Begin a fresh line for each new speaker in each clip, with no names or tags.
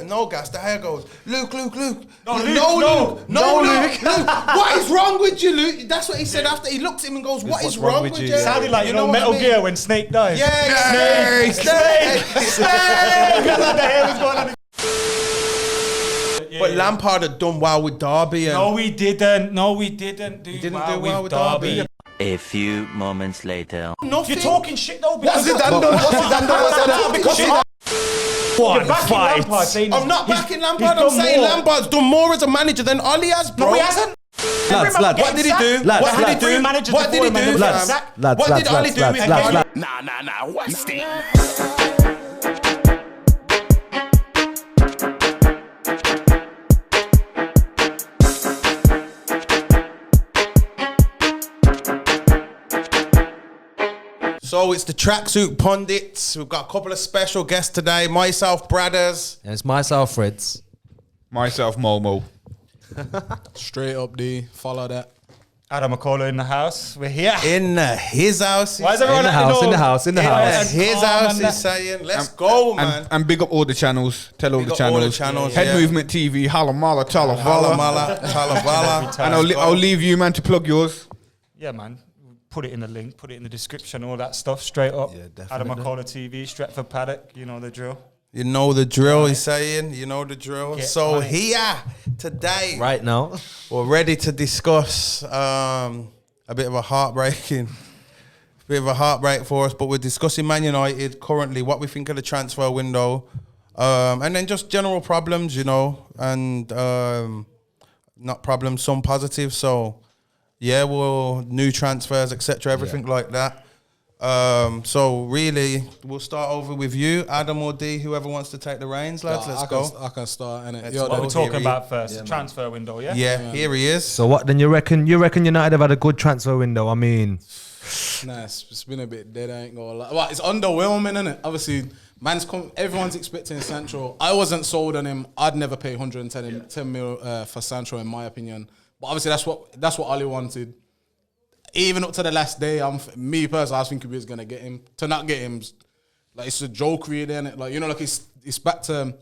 No gas, the hair goes, Luke.
No, Luke.
What is wrong with you, Luke? That's what he said after. He looked at him and goes, what is wrong with you?
Sounded like, you know Metal Gear when Snake dies.
Yeah, Snake.
That's how the hair was going on.
But Lampard had done well with Derby.
No, we didn't. He didn't do well with Derby.
A few moments later.
Nothing.
You're talking shit though.
What's it done?
Because
I'm not backing Lampard. I'm saying Lampard's done more as a manager than Ollie has, bro.
No, he hasn't.
Lads,
What did he do? What did he do? What did he do? What did Ollie do with Ollie?
Nah, what's the...
So it's the Tracksuit Pundits. We've got a couple of special guests today. Myself, Bradders.
And it's myself, Freds.
Myself, Momo.
Straight up, D. Follow that.
Adam McKola in the house. We're here.
In his house.
Why is everyone
In the house, in the house, in the house.
His house is saying, let's go, man.
And big up all the channels. Tell all
Big
the
up all the
channels.
channels,
Head
yeah.
Movement TV, Halamala, Talavala.
Talavala.
And I'll leave you, man, to plug yours.
Yeah, man. Put it in the link, put it in the description, all that stuff, straight up.
Yeah, definitely.
Adam McKola TV, Stretford Paddock, you know the drill.
You know the drill, he's saying. You know the drill.
Get
So
on it.
here, today,
Right now.
we're ready to discuss a bit of a heartbreak for us, but we're discussing Man United currently, what we think of the transfer window, and then just general problems, you know, and not problems, some positives. So, yeah, well, new transfers, etc., everything like that. So really, we'll start over with you, Adam or Dee, whoever wants to take the reins, lads. Let's go.
I can start, innit?
Let's
What
go.
we're talking
Here
about first, the transfer window, yeah?
Yeah, here he is.
So what then you reckon United have had a good transfer window? I mean,
Nah, it's been a bit dead, I ain't gonna lie. Well, it's underwhelming, innit? Obviously, everyone's expecting Sancho. I wasn't sold on him. I'd never pay 110 mil for Sancho, in my opinion. But obviously, that's what Ollie wanted. Even up to the last day, me personally, I was thinking we was gonna get him. To not get him, like it's a joke, really, innit? Like, you know, like it's back to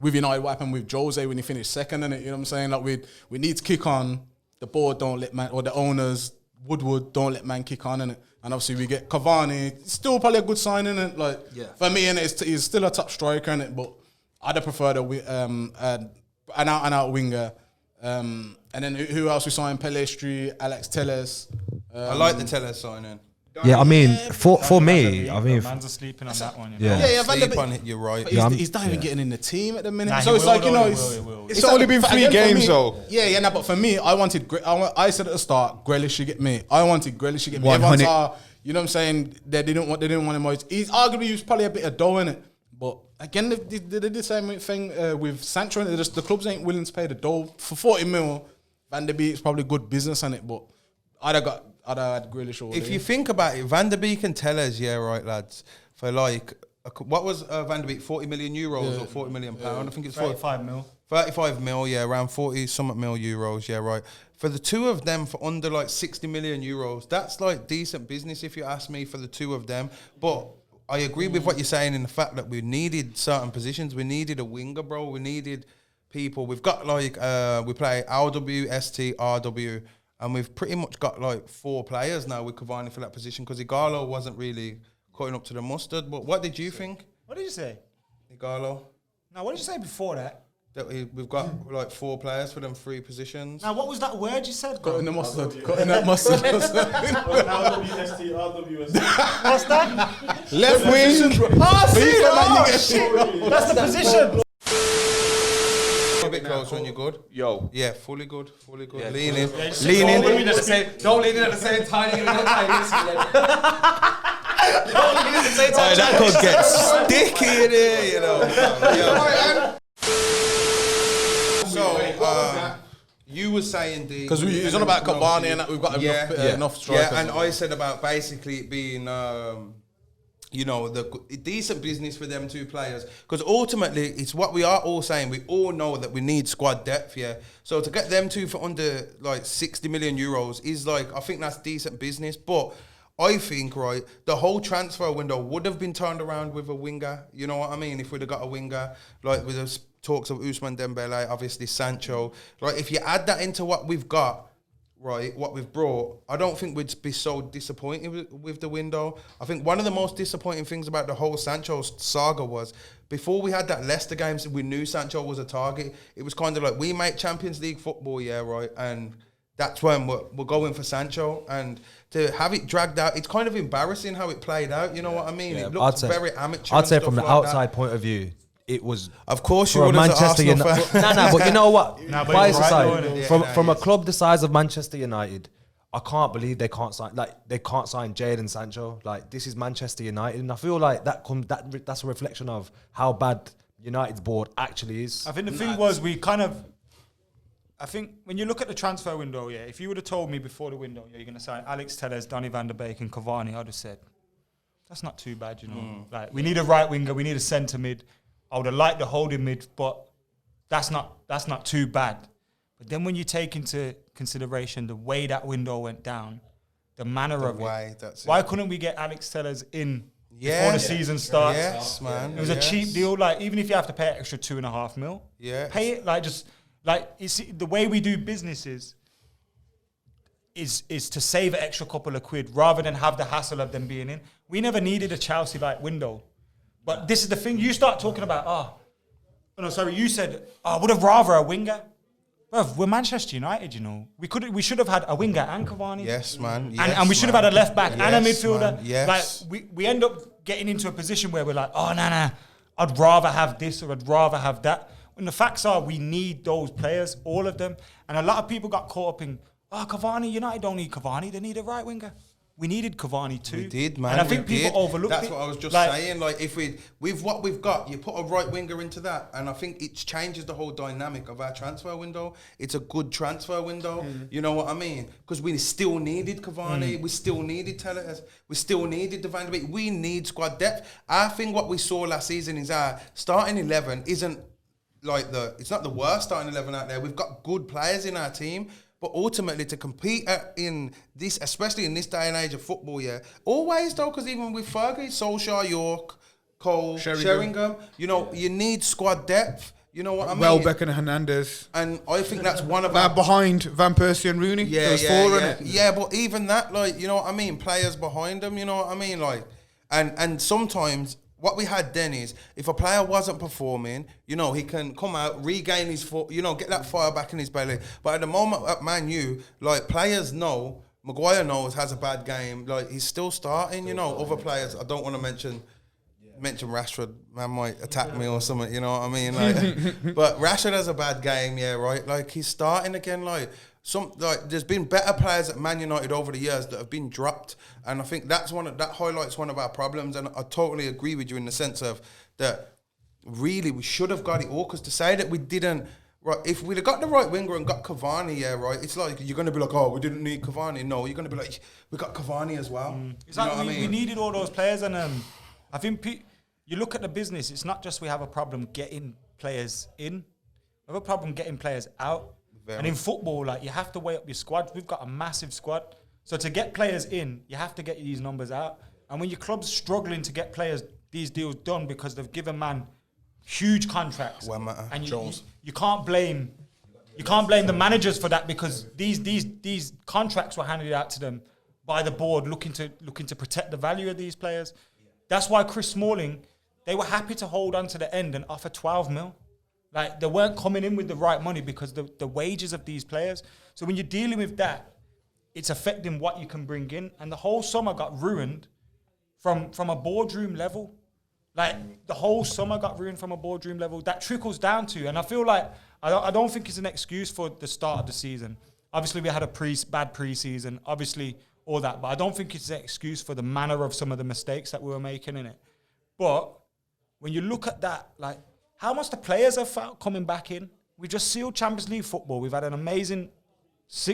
with United what happened with Jose when he finished second, innit? You know what I'm saying? Like we need to kick on. The board don't let man, or the owners Woodward don't let man kick on, innit? And obviously we get Cavani. It's still probably a good signing, innit? Like for me, innit, he's still a top striker, innit? But I'd have preferred an out winger. And then who else we signed? Pelestri, Alex Telles.
I like the Telles signing.
yeah, I mean, for me, I mean,
Man's are sleeping on that one. You
Yeah.
know?
Yeah, Van der
Sleep
Beek.
on it, you're right.
But he's not even getting in the team at the minute.
Nah,
So
he
it's
will,
like, you
though,
know,
he will.
It's only been 3
again, for
games,
me-
though.
Yeah, nah, but for me, I said at the start, Grealish should get me. I wanted Grealish to get me.
100.
Everyone's, you know what I'm saying? They didn't want him. He's arguably used probably a bit of dough in it. But again, they did the same thing with Sancho. The clubs ain't willing to pay the dough. For 40 mil, Van der Beek's probably good business on it, but I'd have had Grealish all
If
day.
you think about it, Van der Beek and Telles, yeah, right, lads. For like, what was Van der Beek? 40 million euros or 40 million pound? I think it's
35 mil.
35 mil, yeah, around 40 something mil euros, yeah, right. For the two of them, for under like 60 million euros, that's like decent business if you ask me, for the two of them. But I agree with what you're saying in the fact that we needed certain positions. We needed a winger, bro. We needed people. We've got like, we play LW, ST, RW, and we've pretty much got like 4 players now with Cavani for that position because Igalo wasn't really cutting up to the mustard. But what did you think,
What did you say?
Igalo?
Now, what did you say before that?
That we've got like 4 players for them 3 positions.
Now, what was that word you said?
Got in the mustard. Got in that mustard.
What's that?
Left wing.
That's the position.
A bit closer when you're good.
Yo.
Yeah, fully good. Yeah, lean in.
don't lean in at the same time.
That could get sticky in here, you know. So, you were saying, Dee,
Because he's on about Cavani and that we've got enough strikers.
Yeah, and I said about basically it being, you know, the decent business for them 2 players. Because ultimately, it's what we are all saying. We all know that we need squad depth, yeah. So to get them 2 for under like 60 million euros is like, I think that's decent business. But I think, right, the whole transfer window would have been turned around with a winger. You know what I mean? If we'd have got a winger, like with a talks of Ousmane Dembele, obviously Sancho. Like, if you add that into what we've got, right, what we've brought, I don't think we'd be so disappointed with the window. I think one of the most disappointing things about the whole Sancho saga was, before we had that Leicester game, we knew Sancho was a target. It was kind of like, we make Champions League football, yeah, right, and that's when we're going for Sancho. And to have it dragged out, it's kind of embarrassing how it played out, you know what I mean?
Yeah,
it looked very amateur.
I'd say
and
from the
stuff like
outside
that.
point of view, it was.
Of course, you
For a
would as an
Manchester
Arsenal
United.
fan.
No, but you know what?
Nah, but
Bias
you're right,
aside,
though, innit?
from a club the size of Manchester United, I can't believe they can't sign Jadon Sancho. Like, this is Manchester United, and I feel like that's a reflection of how bad United's board actually is.
I think the thing was I think when you look at the transfer window, yeah, if you would have told me before the window, yeah, you're going to sign Alex Telles, Donny van der Beek and Cavani, I'd have said, that's not too bad, you know. Like, we need a right winger, we need a centre mid. I would have liked the holding mid, but that's not too bad. But then when you take into consideration the way that window went down, the manner of it, why couldn't we get Alex Telles in before the season starts?
Yes, man.
It was a cheap deal. Like, even if you have to pay extra 2.5 mil, pay it. Like, just like, you see, the way we do businesses is to save an extra couple of quid rather than have the hassle of them being in. We never needed a Chelsea like window, but this is the thing. You start talking about you said I would have rather a winger. Bruv, we're Manchester United, you know. We should have had a winger and Cavani.
Yes, man.
And we should have had a left back and a midfielder.
Man. Yes.
Like, we end up getting into a position where we're like, oh, nah, I'd rather have this or I'd rather have that. When the facts are, we need those players, all of them. And a lot of people got caught up in, Cavani, United don't need Cavani, they need a right winger. We needed Cavani too.
We did, man.
And I think people overlooked
That's
it.
what I was just saying. Like, if with what we've got, you put a right winger into that, and I think it changes the whole dynamic of our transfer window. It's a good transfer window. You know what I mean? Because we still needed Cavani, we still needed Telles, we still needed the Van der Beek. We need squad depth. I think what we saw last season is our starting 11 isn't like it's not the worst starting 11 out there. We've got good players in our team. But ultimately, to compete in this, especially in this day and age of football, always though, because even with Fergie, Solskjaer, York, Cole, Sheringham, you know, you need squad depth. You know what I mean?
Welbeck and Hernandez.
And I think that's one of
behind Van Persie and Rooney. There's four in it.
Yeah, but even that, like, you know what I mean? Players behind them, you know what I mean? Like, and sometimes what we had then is, if a player wasn't performing, you know, he can come out, regain his foot, you know, get that fire back in his belly. But at the moment at Man U, like, players know, Maguire knows, has a bad game. Like, he's still starting, you know. Other players, I don't want to mention Rashford, man might attack me or something, you know what I mean? Like, but Rashford has a bad game, right? Like, he's starting again, there's been better players at Man United over the years that have been dropped, and I think that highlights one of our problems. And I totally agree with you in the sense of that. Really, we should have got it all, because to say that we didn't, right? If we'd have got the right winger and got Cavani, right? It's like you're going to be like, oh, we didn't need Cavani. No, you're going to be like, we got Cavani as well.
It's like we needed all those players, and I think you look at the business. It's not just we have a problem getting players in; we have a problem getting players out. And in football, like, you have to weigh up your squad. We've got a massive squad. So to get players in, you have to get these numbers out. And when your club's struggling to get these deals done because they've given man huge contracts, and you can't blame the managers for that, because these contracts were handed out to them by the board looking to protect the value of these players. That's why Chris Smalling, they were happy to hold on to the end and offer 12 mil. Like, they weren't coming in with the right money because the wages of these players. So when you're dealing with that, it's affecting what you can bring in. And the whole summer got ruined from a boardroom level. Like, the whole summer got ruined from a boardroom level. That trickles down to, and I feel like, I don't think it's an excuse for the start of the season. Obviously, we had a bad pre-season, obviously, all that. But I don't think it's an excuse for the manner of some of the mistakes that we were making in it. But when you look at that, like, how much the players have felt coming back in. We just sealed Champions League football. We've had an amazing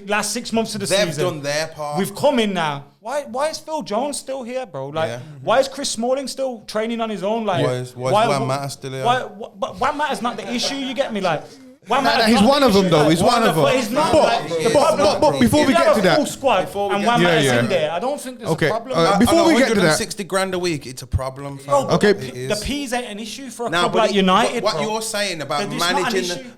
last 6 months of the season.
They've done their part.
We've come in now. Why is Phil Jones still here, bro? Like, why is Chris Smalling still training on his own? Like,
why is Juan Mata still here?
But Juan Mata's not the issue. You get me? Like,
He's one of them, though. He's one of them.
But he's not.
But before we get to that,
full squad and one man's in there, I don't think there's a problem.
Before we get to that,
60 grand a week, it's a problem.
Bro,
okay.
The P's ain't an issue for a club like United.
What you're saying about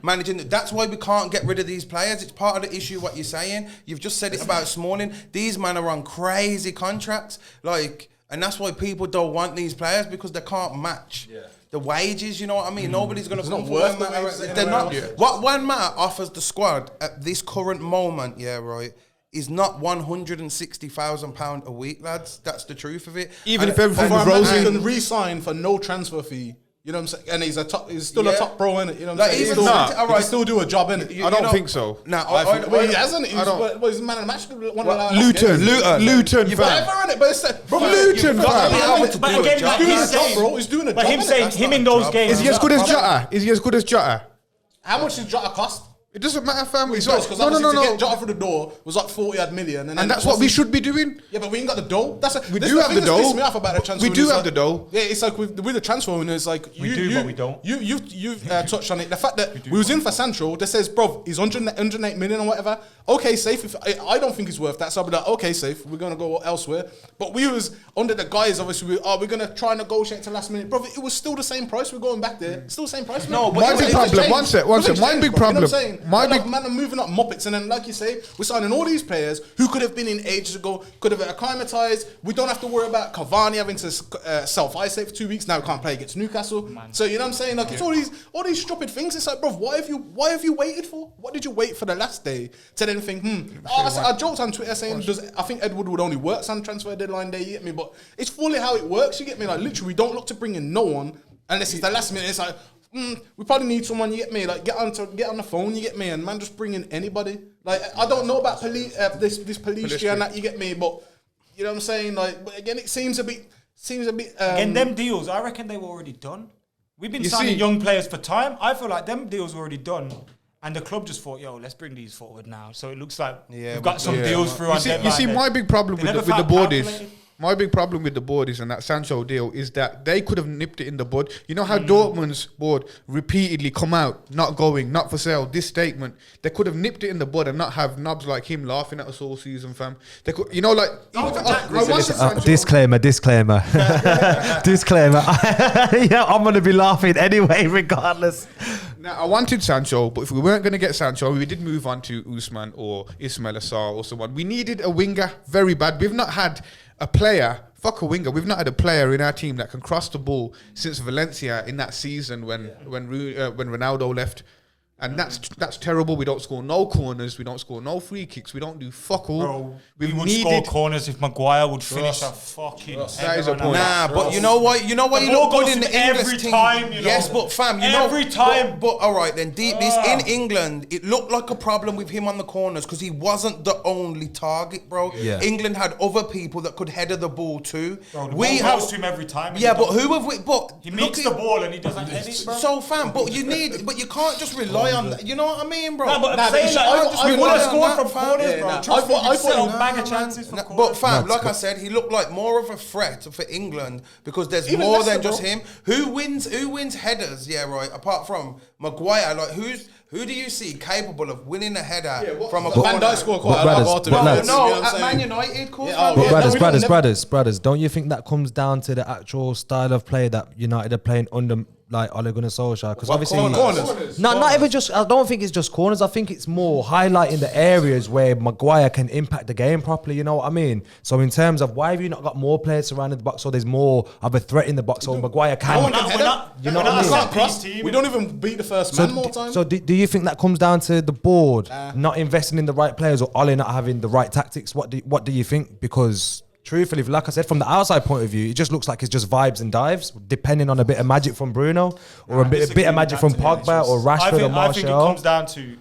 managing, that's why we can't get rid of these players. It's part of the issue. What you're saying, you've just said it about this morning. These men are on crazy contracts, and that's why people don't want these players because they can't match. The wages, you know what I mean? Nobody's going to come for one matter. They're not. What one matter offers the squad at this current moment, is not £160,000 a week, lads. That's the truth of it.
Even if everything was
Rosy
rosy,
can re-sign for no transfer fee. You know what I'm saying? And he's still a top pro, innit? You know what I'm saying?
He
can still do a job, innit?
I don't think so.
No,
he hasn't. He's a man of the match.
Luton, fam.
Whatever, innit? But it's
From Luton, fam.
But again, like he's saying,
he's doing a job.
but him saying him in those games.
Is he as good as Jota? Is he as good as Jota?
How much does Jota cost?
It doesn't matter, fam.
Because to get Jota through the door was like 40 million.
And that's what we should be doing.
Yeah, but we ain't got the dough.
We do have the dough.
Pissed me off about the transfer.
We do have the dough.
Yeah, it's like with the transfer window, it's like
we do, but we don't.
You've touched on it. The fact that we was in for Sancho, that says, bro, he's 108 million or whatever. Okay, safe. If I don't think he's worth that, so I'll be like, okay, safe. We're gonna go elsewhere. But we was under the guise, obviously, we're gonna try and negotiate to last minute, bro. It was still the same price. We're going back there. Still the same price.
No, but
my big problem. One sec. My big problem.
Man, moving up Muppets, and then like you say, we're signing all these players who could have been in ages ago, could have acclimatized. We don't have to worry about Cavani having to self-isolate for 2 weeks. Now we can't play against Newcastle. So you know what I'm saying? Like it's all these stupid things. It's like, bro, why have you waited for? What did you wait for the last day to then think? I joked on Twitter saying, I think Edward would only work on transfer deadline day. You get me? But it's fully how it works. You get me? Like literally, we don't look to bring in no one unless it's the last minute. It's like. We probably need someone, you get me, like get on the phone, you get me, and man just bring in anybody. Like I don't know about this police and that, you get me, but you know what I'm saying. Like, but again, it seems a bit.
Again, them deals, I reckon they were already done. We've been signing young players for time. I feel like them deals were already done. And the club just thought, yo, let's bring these forward now. So it looks like we've got some deals through on deadline.
You see, my big problem with the board is. My big problem with the board is, and that Sancho deal, is that they could have nipped it in the bud. You know how Dortmund's board repeatedly come out, not going, not for sale, this statement. They could have nipped it in the bud and not have knobs like him laughing at us all season, fam. They could, you know, like...
disclaimer. Disclaimer. Yeah, I'm going to be laughing anyway, regardless.
Now, I wanted Sancho, but if we weren't going to get Sancho, we did move on to Usman or Ismail Assar or someone. We needed a winger very bad. We've not had... a player, fuck a winger. We've not had a player in our team that can cross the ball since Valencia in that season when Ronaldo left. And that's terrible. We don't score no corners. We don't score no free kicks. We don't do fuck all.
Bro, we would score corners if Maguire would finish a fucking.
That is a point.
Nah, but you know what? You look good in the English
every
team.
time. You know,
yes, but fam,
every time.
But all right, then this in England, it looked like a problem with him on the corners because he wasn't the only target, bro.
Yeah.
England had other people that could header the ball too.
Bro, we have to him every time.
Yeah, but who have we? But
he meets the ball and he doesn't head it, bro.
So fam, but you can't just rely on that. You know what I mean, bro?
No, but I'm saying we would have scored from corners, bro. I thought a bag of chances from corners.
But fam, like I said, he looked like more of a threat for England because there's more than just him. Who wins headers? Yeah, right. Apart from Maguire, like who do you see capable of winning a header from a corner?
Van Dijk scored quite a lot of goals.
No, at Man United,
brothers, don't you think that comes down to the actual style of play that United are playing under like Ole Gunnar Solskjaer? Because obviously, not even just. I don't think it's just corners. I think it's more highlighting the areas where Maguire can impact the game properly. You know what I mean? So in terms of why have you not got more players surrounding the box so there's more of a threat in the box so Maguire can?
You know what I mean? We don't even beat the first man more times.
So do you think that comes down to the board not investing in the right players or Ole not having the right tactics? What do you think? Because truthfully, like I said, from the outside point of view, it just looks like it's just vibes and dives, depending on a bit of magic from Bruno or a bit of magic from Pogba or Rashford or Martial.
I think it comes down to,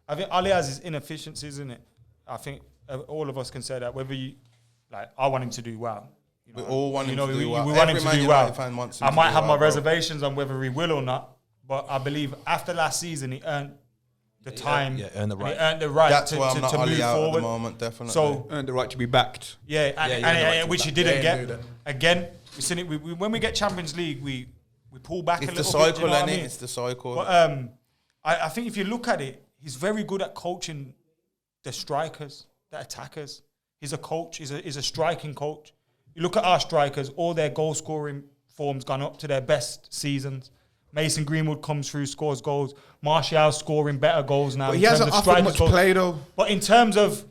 I think Ole has his inefficiencies, isn't it? I think all of us can say that. Whether you, like, I want him to do well. You know,
we all want him to do well.
We want him to do well. I might have my reservations on whether he will or not, but I believe after last season, he earned the time,
earned the right.
He earned the right
That's
to
why I'm not
move
out
forward.
at the moment, definitely.
So
earned the right to be backed.
Yeah, which he didn't get. Again, we seen it. When we get Champions League, we pull back a little bit.
It's the cycle, isn't it? It's the cycle.
But I think if you look at it, he's very good at coaching the strikers, the attackers. He's a coach. He's a striking coach. You look at our strikers, all their goal scoring form's gone up to their best seasons. Mason Greenwood comes through, scores goals. Martial's scoring better goals now.
But he hasn't offered much play though.
But in terms of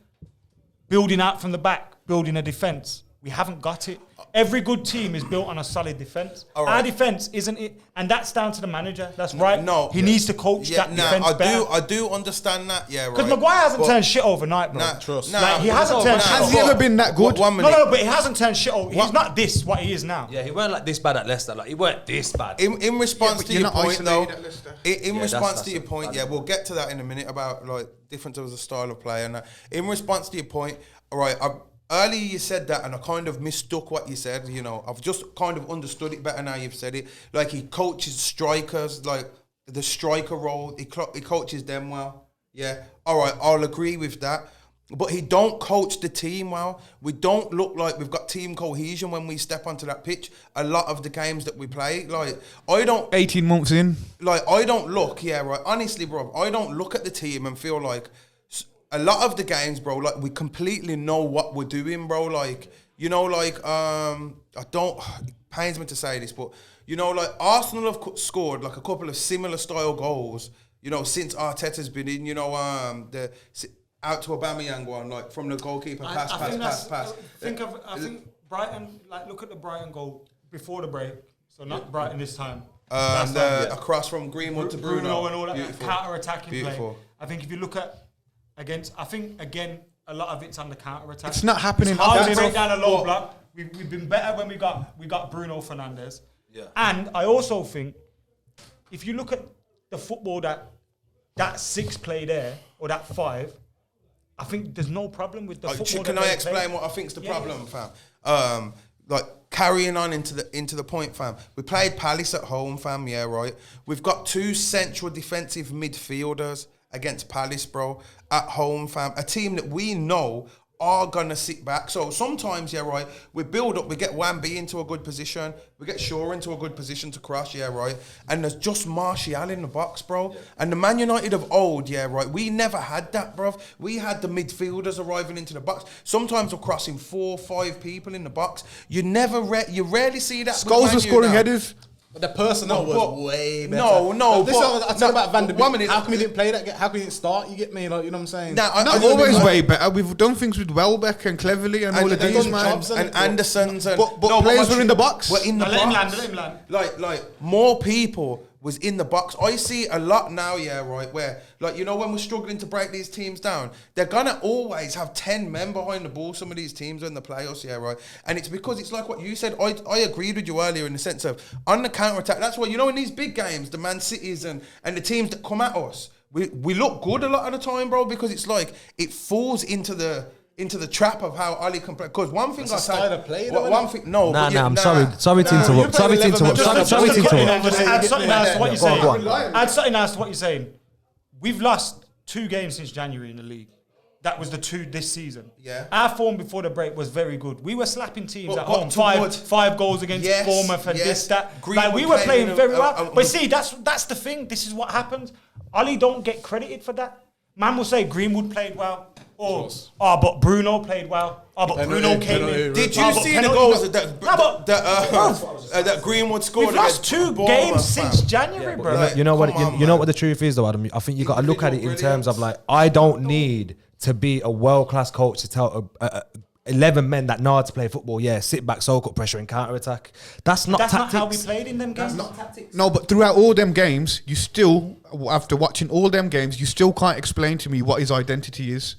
building out from the back, building a defence, we haven't got it. Every good team is built on a solid defence.
All right.
Our defence isn't it, and that's down to the manager. That's right.
No,
he needs to coach that defence better.
I do understand that. Yeah, right.
Because Maguire hasn't turned shit overnight, bro.
Trust.
Like, he hasn't turned shit
Has he ever been that good?
One minute.
No, but he hasn't turned shit over. He's not what he is now.
Yeah, he weren't like this bad at Leicester. Like he weren't this bad.
In response to
you're
your
not
point, though,
isolated at Leicester.
in response
that's
to your point, yeah, we'll get to that in a minute about like difference of the style of play and that. In response to your point, all right, earlier you said that and I kind of mistook what you said, you know. I've just kind of understood it better now you've said it. Like he coaches strikers, like the striker role, he coaches them well. Yeah, all right, I'll agree with that. But he don't coach the team well. We don't look like we've got team cohesion when we step onto that pitch. A lot of the games that we play, like, I don't...
18 months in.
Like, I don't look, yeah, right, honestly, bro, I don't look at the team and feel like... A lot of the games, bro, like, we completely know what we're doing, bro. Like, you know, like, it pains me to say this, but, you know, like, Arsenal have scored, like, a couple of similar style goals, you know, since Arteta's been in, you know, out to Aubameyang one, like, from the goalkeeper, pass.
I think Brighton, like, look at the Brighton goal before the break. So not Brighton this time.
Across from Greenwood to Bruno.
And all that
Beautiful.
counter-attacking play. I think if you look at... I think, again, a lot of it's on the counter-attack.
It's not happening.
It's hard to break down a low block. We've been better when we got Bruno Fernandes. Yeah. And I also think, if you look at the football that 6 play there, or that 5, I think there's no problem with the football.
Can I explain what I think's the problem, fam? Like, carrying on into the point, fam. We played Palace at home, fam, yeah, right? We've got 2 central defensive midfielders against Palace, bro, at home, fam. A team that we know are gonna sit back. So sometimes, yeah, right, we build up, we get Wan-B into a good position, we get Shaw into a good position to cross, yeah, right, and there's just Martial in the box, bro. Yeah. And the Man United of old, yeah, right, we never had that, bro. We had the midfielders arriving into the box. Sometimes we're crossing 4 or 5 people in the box. You rarely see that.
Scholes were scoring headers.
But the personnel was way better.
No,
I talk about Van der Beek. How come he didn't play that game? How come he didn't start? You get me? Like, you know what I'm saying?
Not always way better. We've done things with Welbeck and Cleverley and all of these, man.
And Anderson's.
But players were in the box.
We're in the box.
Let him land.
Like, more people was in the box. I see a lot now, yeah, right, where, like, you know, when we're struggling to break these teams down, they're gonna always have 10 men behind the ball, some of these teams are in the playoffs, yeah, right, and it's because it's like what you said. I agreed with you earlier in the sense of, on the counter-attack, that's why, you know, in these big games, the Man Cities and the teams that come at us, we look good a lot of the time, bro, because it's like, it falls into the trap of how Ali can play. Because one thing I say,
style of play,
one thing, no.
I'm sorry to interrupt. Sorry to interrupt.
Add something else to what you're saying. Add something else to what you're saying. We've lost 2 games since January in the league. That was the 2 this season.
Yeah.
Our form before the break was very good. We were slapping teams at home. 5 goals against Bournemouth and this, that. Like, we were playing very well. But see, that's the thing. This is what happens. Ali don't get credited for that. Man will say Greenwood played well. But Bruno played well. But Bruno came in.
Did you see the goals that Greenwood scored?
We've lost 2 games since January, bro.
Like, you know what the truth is, though, Adam. I think you got to look at it in terms of, like, I don't need to be a world-class coach to tell 11 men that know how to play football, sit back, soak up pressure and counter-attack. That's not
how we played in them games. That's not tactics.
No, but throughout all them games, you still, after watching all them games, you still can't explain to me what his identity is.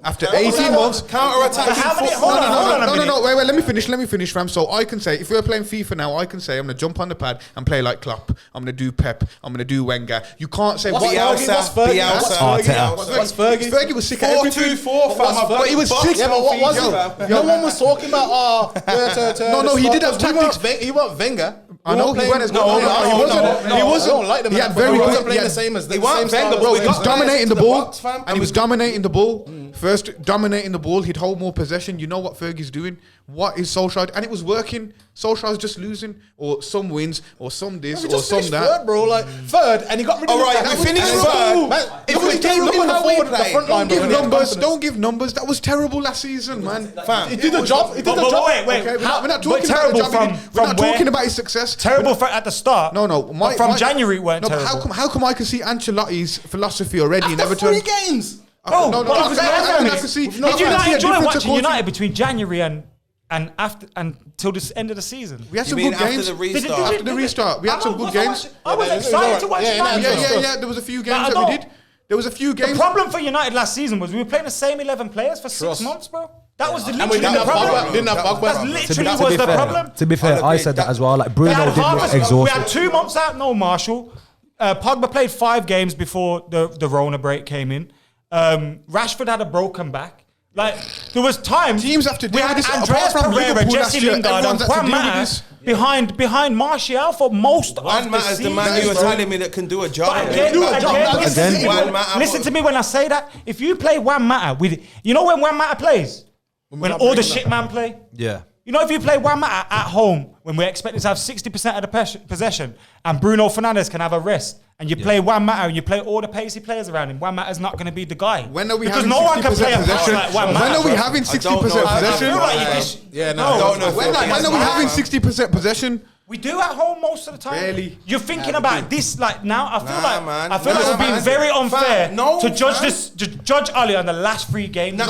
After 18 months,
counter-attack.
No, wait, let me finish, fam. So I can say, if we're playing FIFA now, I can say I'm going to jump on the pad and play like Klopp. I'm going to do Pep. I'm going to do Wenger. You can't say
what's Fergie? What's Fergie?
Fergie was sick at everything.
4-2-4, fam.
But he was sick.
Yeah, but what was it? No one was talking about,
No, he did have tactics.
He wasn't Wenger.
I know he went as good.
No,
He wasn't.
I don't like them.
He had
But
very
he
good.
wasn't playing
He
the
had-
same as the
He wasn't
same
Wenger,
style
but
as
we
He
got
was
players
dominating
into
the
the
ball,
box, fam,
and he was dominating the ball. First, dominating the ball. He'd hold more possession. You know what Fergie's doing. What is Solskjaer? And it was working. Solskjaer's just losing, or some wins, or some this,
We
or
just
some
finished
that.
third, bro. Like third, and he got rid of.
All right,
that
we
was
finished
terrible.
third.
Man,
If
look
we
at
do
look
how
at the
we
forward, the
play,
front line,
Don't give
bro, they had
numbers.
confidence.
Don't give numbers. That was terrible last season, man.
Fam,
He did the job. He did the
But
job.
wait.
Okay, we're not
But
talking about the
terrible
job he
from-
did. We're not
from where?
talking about his success.
Terrible at the start.
No.
But from January it weren't
no, but
terrible.
how come I can see Ancelotti's philosophy already in
After
Everton?
3 games.
Bro,
No,
but
I
it was
can- I
January.
can see-
Did
I
you
can
not
see a
enjoy
difference
watching
according-
United between January and after until the end of the season?
We had
You
some
mean
good
after
games.
the
Did it-
restart?
After the restart, we had some good games.
I was
Yeah, it was
excited
alright.
to watch
Yeah,
United.
Yeah. There was a few games
I
that we
don't-
did. There was a few
The
games.
problem for United last season was we were playing the same 11 players for 6 months, bro. That was
And we
literally
didn't
the
have
problem.
Pogba. Didn't have Pogba.
That's literally was the problem.
To be fair,
I'll
I
agree.
said that as well. Like
We
Bruno
had,
did look
we
exhausted.
had 2 months out, no Marshall. Pogba played 5 games before the Rona break came in. Rashford had a broken back. Like there was times
Teams have to
we
deal
had
with this.
Andreas
Apart from
Pereira,
Liverpool last
Jesse
year,
Lingard, and
everyone's had to
Juan
deal with
Mata
this.
behind Martial for most of
Juan
the
Mata's the
season.
man you were
bro.
telling me that can do a job.
But again, listen to me when I say that. If you play Juan Mata with, you know when Juan Mata plays, when all the shit man play.
Yeah.
You know, if you play Juan Mata at home, when we're expected to have 60% of the possession, and Bruno Fernandes can have a rest, and you play Juan Mata and you play all the pacey players around him, Juan Mata's not going to be the guy.
When are we
because
having
no one can
60%
play a pass
possession?
like Juan Mata.
When are we
bro.
having 60%
know. I
possession?
feel like you just-
Yeah, no.
I don't know.
When are we having 60% possession?
We do at home most of the time.
Barely.
You're thinking about this like now. I feel
Nah,
like
man.
we're being
man.
very unfair
Fam, no,
to judge
man.
judge Ali on the last 3 games.
No.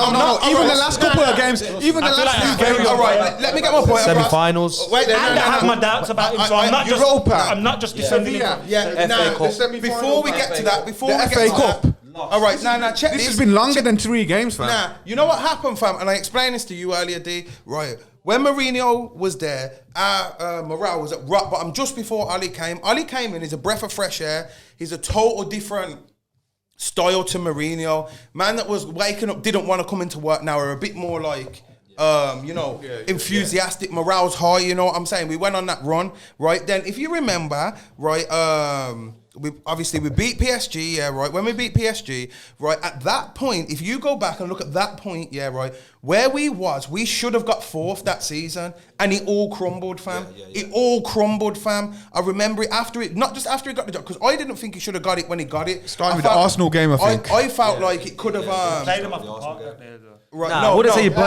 Even the last couple of games. Even the
I feel
last
like
few
it's
games.
very
All right, let me get my point. across.
Semi-finals.
Wait,
And I have my doubts about him, so I'm not just.
Europa.
I'm not just defending him.
Yeah, nah,
Cup. The semi-finals.
before we get to that, before
The
we
FA
get to
Cup.
that. All right, now check
This
this.
has been longer than 3 games, fam.
Nah, you know what happened, fam? And I explained this to you earlier, D. Right. When Mourinho was there, our morale was at rock bottom just before Ali came. Ali came in, he's a breath of fresh air. He's a total different style to Mourinho. Man that was waking up, didn't want to come into work now, are a bit more like, enthusiastic, morale's high, you know what I'm saying? We went on that run, right? Then if you remember, right, we beat PSG, yeah, right? When we beat PSG, right, at that point, if you go back and look at that point, yeah, right, where we should have got 4th that season, and it all crumbled, fam. It all crumbled, fam. I remember it after it, not just after he got the job, because I didn't think he should have got it when he got it.
Starting with the Arsenal game, I think.
I felt like it could have.
Played him off the park that day, though.
Right,
Nah, I wouldn't say you. Nah.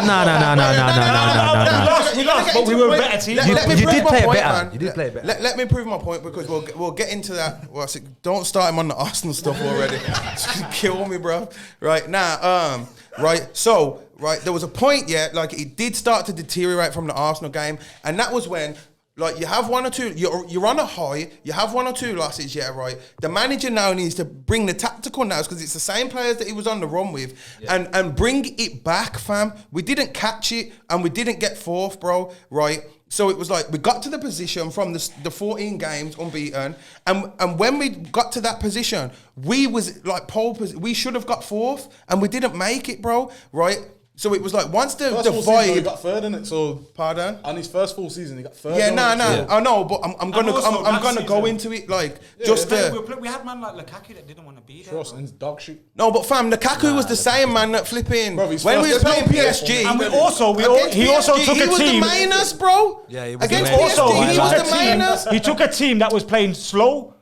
We lost, but we were a better team.
Let me
You
prove
did
my
play it
point,
better.
man.
You did play it better.
Let me prove my point because we'll get into that. Well, don't start him on the Arsenal stuff already. It's gonna kill me, bro. Right now, right. So, right, there was a point, yeah, like it did start to deteriorate from the Arsenal game, and that was when. Like you have 1 or 2, you're on a high. You have 1 or 2 losses, yeah, right. The manager now needs to bring the tactical now because it's the same players that he was on the run with, and bring it back, fam. We didn't catch it, and we didn't get 4th, bro. Right. So it was like we got to the position from the 14 games unbeaten, and when we got to that position, we was like we should have got 4th, and we didn't make it, bro. Right. So it was like once the
First full season, he
vibe.
got 3rd in it. So
Pardon?
on his first full season, he got 3rd.
Yeah,
in
nah.
it, so-
I know, but I'm gonna
also
I'm
last
gonna go
season-
into it like just to.
We had man like Lukaku that didn't want to be there.
Trust
bro.
and his dog shit.
No, but fam, Lukaku was the same man that flipping
Bro, he's
when we was
first-
playing
there's no
PSG.
And we also
against
he also
PSG,
took
he
a
was
team.
the mainers, bro.
Yeah, he was
Against
the
PSG,
Also,
he
he
was
took
the
a team.
mainers.
He took a team that was playing slow,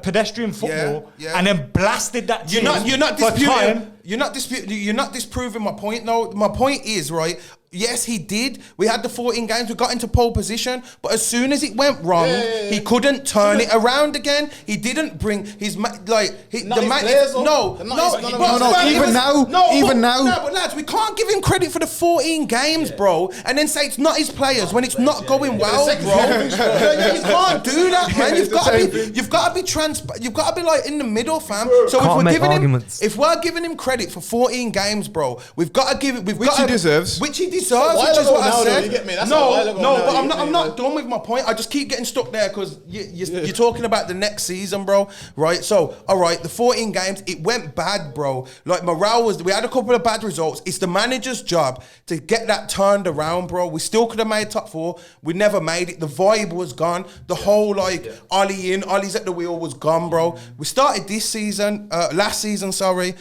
pedestrian football,
Yeah.
and then blasted that team.
You're not
for
disputing.
time.
You're not disproving my point. No, my point is right. Yes, he did. We had the 14 games. We got into pole position, but as soon as it went wrong, he couldn't turn it around again. He didn't bring his
Not his players, though.
No,
They're
no,
not his-
No, even now.
No, but lads, we can't give him credit for the 14 games, bro, and then say it's not his players when it's not going well, bro. Yeah, you can't do that, man. You've got to be transparent. You've got to be like in the middle, fam. So
Can't make arguments.
if we're giving him credit credit for 14 games, bro. We've got to give it.
Which he deserves.
Which he deserves.
while
Which is
ago
what I
now, though,
said.
you get me? That's a while
No,
ago
no,
now,
but
you
I'm
get
not.
me,
I'm not
like-
done with my point. I just keep getting stuck there because you're talking about the next season, bro. Right. So, all right, the 14 games, it went bad, bro. Like morale was. We had a couple of bad results. It's the manager's job to get that turned around, bro. We still could have made top 4. We never made it. The vibe was gone. The whole Ollie's at the wheel was gone, bro. We started this season, last season, sorry.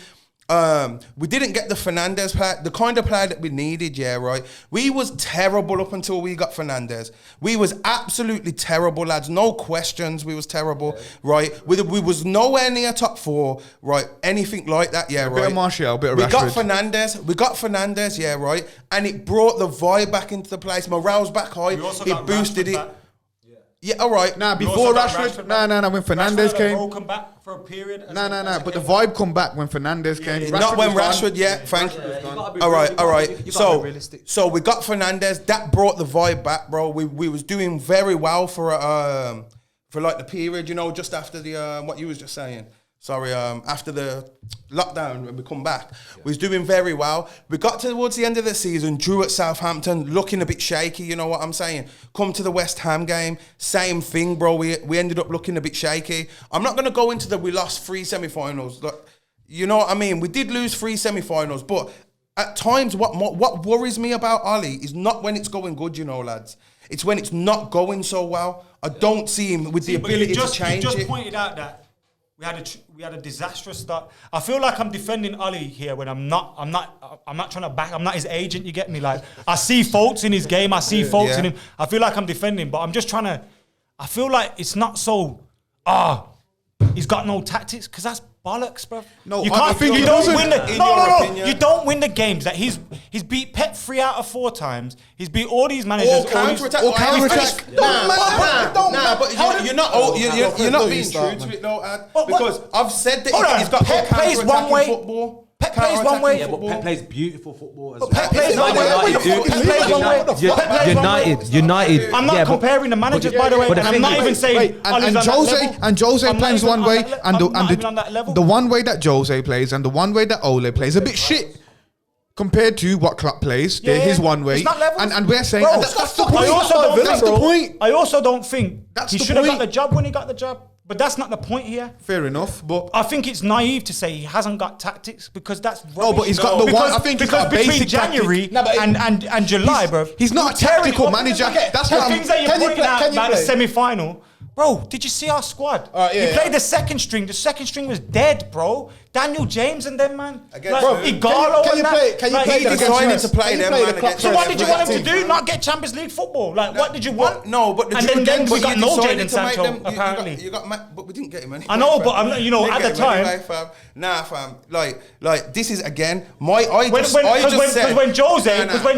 We didn't get the Fernandes player, the kind of player that we needed, yeah, right? We was terrible up until we got Fernandes. We was absolutely terrible, lads. No questions, we was terrible, right? We was nowhere near top 4, right? Anything like that, yeah, right?
Bit of Martial, bit of
We
Rashford.
got Fernandes, yeah, right? And it brought the vibe back into the place. Morale's back high.
We also
It
got
boosted
Rashford
it.
back.
Yeah, all right.
Nah,
We
before
also got
Rashford,
back.
nah, when Fernandes
Rashford had a
came.
broken back for a period.
Nah, but the vibe come back when Fernandes came.
Not when
was gone.
Rashford, yeah, thank you.
gotta be
All right,
real-
all
you
right.
gotta be
So,
realistic.
so we got Fernandes. That brought the vibe back, bro. We was doing very well for like the period, you know, just after the what you was just saying. Sorry, after the lockdown when we come back, we was doing very well. We got towards the end of the season, drew at Southampton, looking a bit shaky. You know what I'm saying? Come to the West Ham game, same thing, bro. We ended up looking a bit shaky. I'm not gonna go into we lost 3 semi-finals. Like, you know what I mean? We did lose 3 semi-finals, but at times, what worries me about Ollie is not when it's going good, you know, lads. It's when it's not going so well. I don't see him with the
But you
ability
just,
to change
you just
it.
pointed out that we had a disastrous start. I feel like I'm defending Ollie here when I'm not trying to back. I'm not his agent. You get me? Like I see faults in his game. I see faults in him. I feel like I'm defending, but I'm just trying to. I feel like it's not so. He's got no tactics because that's bollocks, bro.
No,
you
I
can't.
think
You
he
don't
doesn't.
win the.
In
No.
your opinion.
You don't win the games that he's beat Pep 3 out of 4 times. He's beat all these managers.
Or counter-attack.
Or counter-attack.
Nah, but you're not. You're not being
start,
true to
man.
it though, Ad.
What-
Because I've said that
Hold on,
he's got
Pep
good
plays one
counter-attacking
way.
football.
Pep plays one way.
Yeah, but
Football.
Pep plays beautiful football as
But
well.
Pep plays one way.
United do.
Pep plays one way.
United.
I'm not
yeah, but-
comparing the managers, by the way,
but the
and I'm
thing
not
is-
even saying. Ollie's
And
on that
Jose
level.
and Jose
I'm not
plays
even
one
on
way,
that le-
and
I'm not even on that level.
the one way that Jose plays and the one way that Ole plays a bit shit compared to what Klopp plays.
Yeah,
His one way,
it's not levels.
and we're saying
Bro,
and that's the
I
point.
also don't
That's
think,
the point.
I also don't think
That's
he
the
should have got
point.
the job when he got the job. But that's not the point here.
Fair enough, but
I think it's naive to say he hasn't got tactics because that's rubbish.
No, but he's got the
Because-
one- I think he's
because
got a
between
basic
January
tactic. No, but
and July, bro,
he's not a tactical manager. That's
the
what I'm-
things that you're
Can you
pointing
play-
out
can you
about the
play?
semi-final. Bro, did you see our squad?
Yeah,
he played
yeah.
the second string. The second string was dead, bro. Daniel James and them, man.
Against
Like,
who?
Igalo
Can
and
you
that.
play? Can you
Like,
play
he
that
decided
against
to play
Can you
them,
play
man,
the clock
against
So
first
what did you want him to
team?
do? Not get Champions League football? Like, what did you want?
No, but
and then we got no
decided
Jadon
to make
Sancho,
them-
apparently.
You got but we didn't get him anyway.
I know,
fam.
but I'm not- you know,
Didn't
at
get
the
him
time-
anyway, fam. Nah, fam. Like this is again I just said
when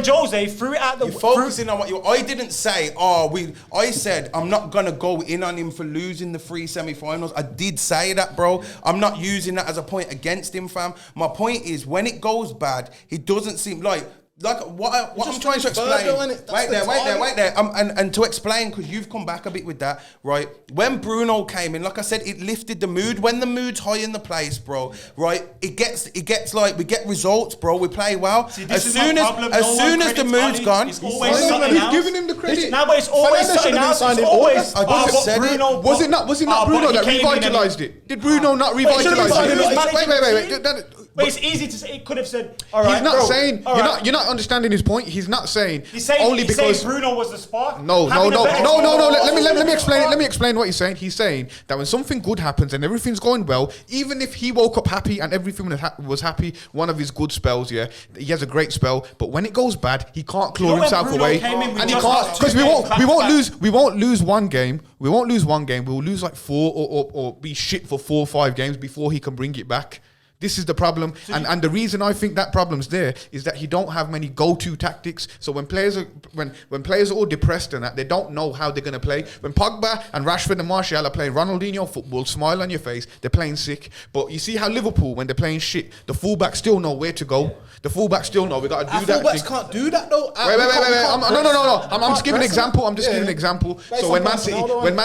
Nah.
Jose threw it out the
You're focusing on what you. I didn't say. I said I'm not gonna go in on him for losing the 3 semi-finals. I did say that, bro. I'm not using that as a point against him, fam. My point is when it goes bad, he doesn't seem like what I'm trying to explain.
Virgil, innit? That's
Wait
the target.
wait there. And to explain, because you've come back a bit with that, right? When Bruno came in, like I said, it lifted the mood. When the mood's high in the place, bro, right? It gets like we get results, bro. We play well.
See,
As
this is
soon
my
as
problem.
as
No one
soon as the
credits
mood's
Ollie.
gone,
It's always
No,
something
he's
else.
giving him the credit.
No, but it's always
Fernandes
something
should have been
else.
signed
It's
in
always.
August.
I just said it.
Bruno.
Was it not Bruno that revitalised it? Did Bruno not revitalize it?
But it's easy to say. It could have said. All right,
He's not
bro,
saying
all right.
you're not understanding his point. He's not saying
He's saying
only
he's
because
saying Bruno was the spark.
No.
Having a better team.
Let me explain it. Let me explain what he's saying. He's saying that when something good happens and everything's going well, even if he woke up happy and everything was happy, one of his good spells, yeah, he has a great spell. But when it goes bad, he can't claw
You know when
himself
Bruno
away,
came in, we
and he
just
can't
lost
because
2
we
games
won't
back to back.
we won't lose one game. We won't lose one game. We'll lose like 4 or be shit for 4 or 5 games before he can bring it back. This is the problem, and the reason I think that problem's there is that he don't have many go-to tactics. So when players are when players are all depressed and that, they don't know how they're gonna play. When Pogba and Rashford and Martial are playing Ronaldinho football, smile on your face, they're playing sick. But you see how Liverpool, when they're playing shit, the fullbacks still know where to go. The fullbacks still know we gotta do that.
Fullbacks can't do that though.
Wait. No. I'm just giving an example. I'm just giving an example.
Based
So
on
when Man
personnel,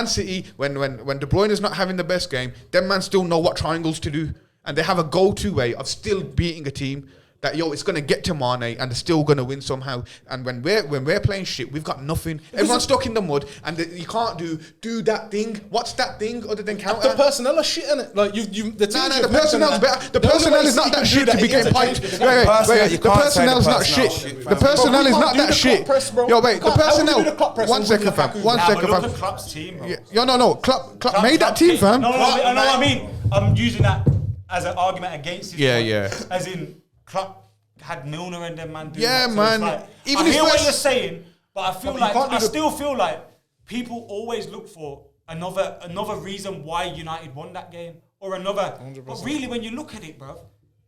City,
though,
when De Bruyne is not having the best game, them man still know what triangles to do. and they have a go-to way of still beating a team. That it's gonna get to Mane and they're still gonna win somehow. And when we're playing shit, we've got nothing. Everyone's stuck in the mud, and you can't do that thing. What's that thing other than counter?
The personnel are shit, innit? Like the
personnel's better. The personnel is not that shit to be getting piped. Wait. The personnel's not shit. The personnel is not that shit. Yo, wait. The personnel. 1 second, fam. 1 second, fam.
Look at Klopp's team, bro.
No. Klopp made that team, fam.
No, I know what I mean. I'm using that as an argument against his point.
Yeah.
As in, Klopp had Milner and them man doing
Yeah,
that. So
man.
it's like,
Even
I
his
hear what
first-
you're saying, but I feel
But
like I still feel like people always look for another reason why United won that game or another.
100%.
But really, when you look at it, bro,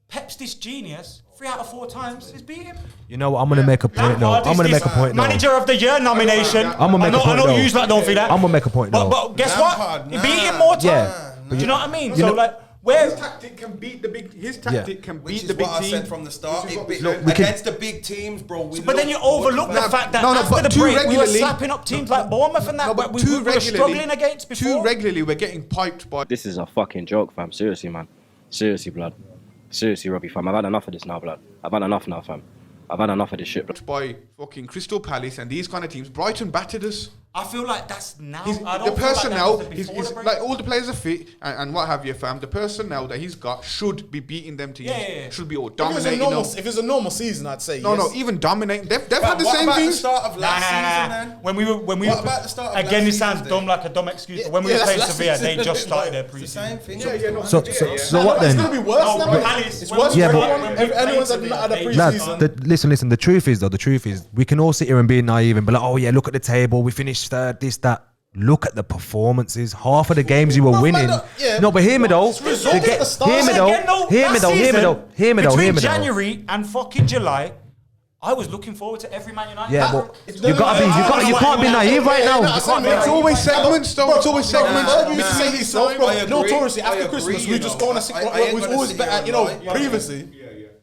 Pep's this genius. 3 out of 4 times he's beat him.
You know what? I'm gonna make a point. No,
Lampard
I'm
is
gonna
this
make a point. No,
Manager of the Year nomination.
I'm gonna make a point,
I know
though.
you don't feel that.
I'm gonna make a point. No,
But guess
Lampard,
what? He beat him more times.
Yeah,
Do you know what I mean?
You
So
know-
like, where?
His tactic can beat the big. His tactic can
Which
beat
is
the big
what I
team.
said from the start.
Which is what
It-
we-
we can-
against the big teams, bro.
But then you overlook the fact that after
but
the
too
break, we were
regularly-
slapping up teams like Bournemouth and that.
No, but
we
too
were struggling against
Too
before.
regularly, we're getting piped by.
This is a fucking joke, fam. Seriously, man. Seriously, blood. Seriously, Robbie, fam. I've had enough of this now, blood. I've had enough now, fam. I've had enough of this shit, blood.
By fucking Crystal Palace and these kind of teams. Brighton battered us.
I feel like that's now.
He's,
I
the
don't feel like that
personnel,
was
he's,
before the break.
like all the players are fit and what have you, fam. The personnel that he's got should be beating them teams.
Yeah.
Should be all
If it was a
dominating
normal-
them.
if it's a normal season, I'd say
No,
yes.
even dominating. They've had the
What
same
about the
things.
start of last season then?
When we
What
were
about the start of
again,
last
it sounds
season
dumb,
then?
like a dumb excuse. But when we
Yeah,
were playing
that's
Sevilla,
last
they
season.
just started their
It's the
pre-season.
same thing.
So what
It's
then?
gonna be worse
No,
now.
but
mate.
Palace-
It's
when
worse
we
for
Yeah,
played-
everyone.
when we
Everyone's
played
not had a
Sevilla,
pre-season.
Listen. The truth is, we can all sit here and be naive and be like, oh yeah, look at the table, we finished third, this, that. Look at the performances. Half of the games you were winning. No, but hear me though.
result at the start.
Hear me
Again,
though. Hear me though.
Between January and fucking July, I was looking forward to every Man United.
Yeah, but you can't be naive right now.
It's always segments, though. It's always segments.
Notoriously,
I
after
agree,
Christmas,
you
we just
know.
go on a sick.
I ain't
We was
gonna
always
sit
better,
here
you know.
and lie.
Previously,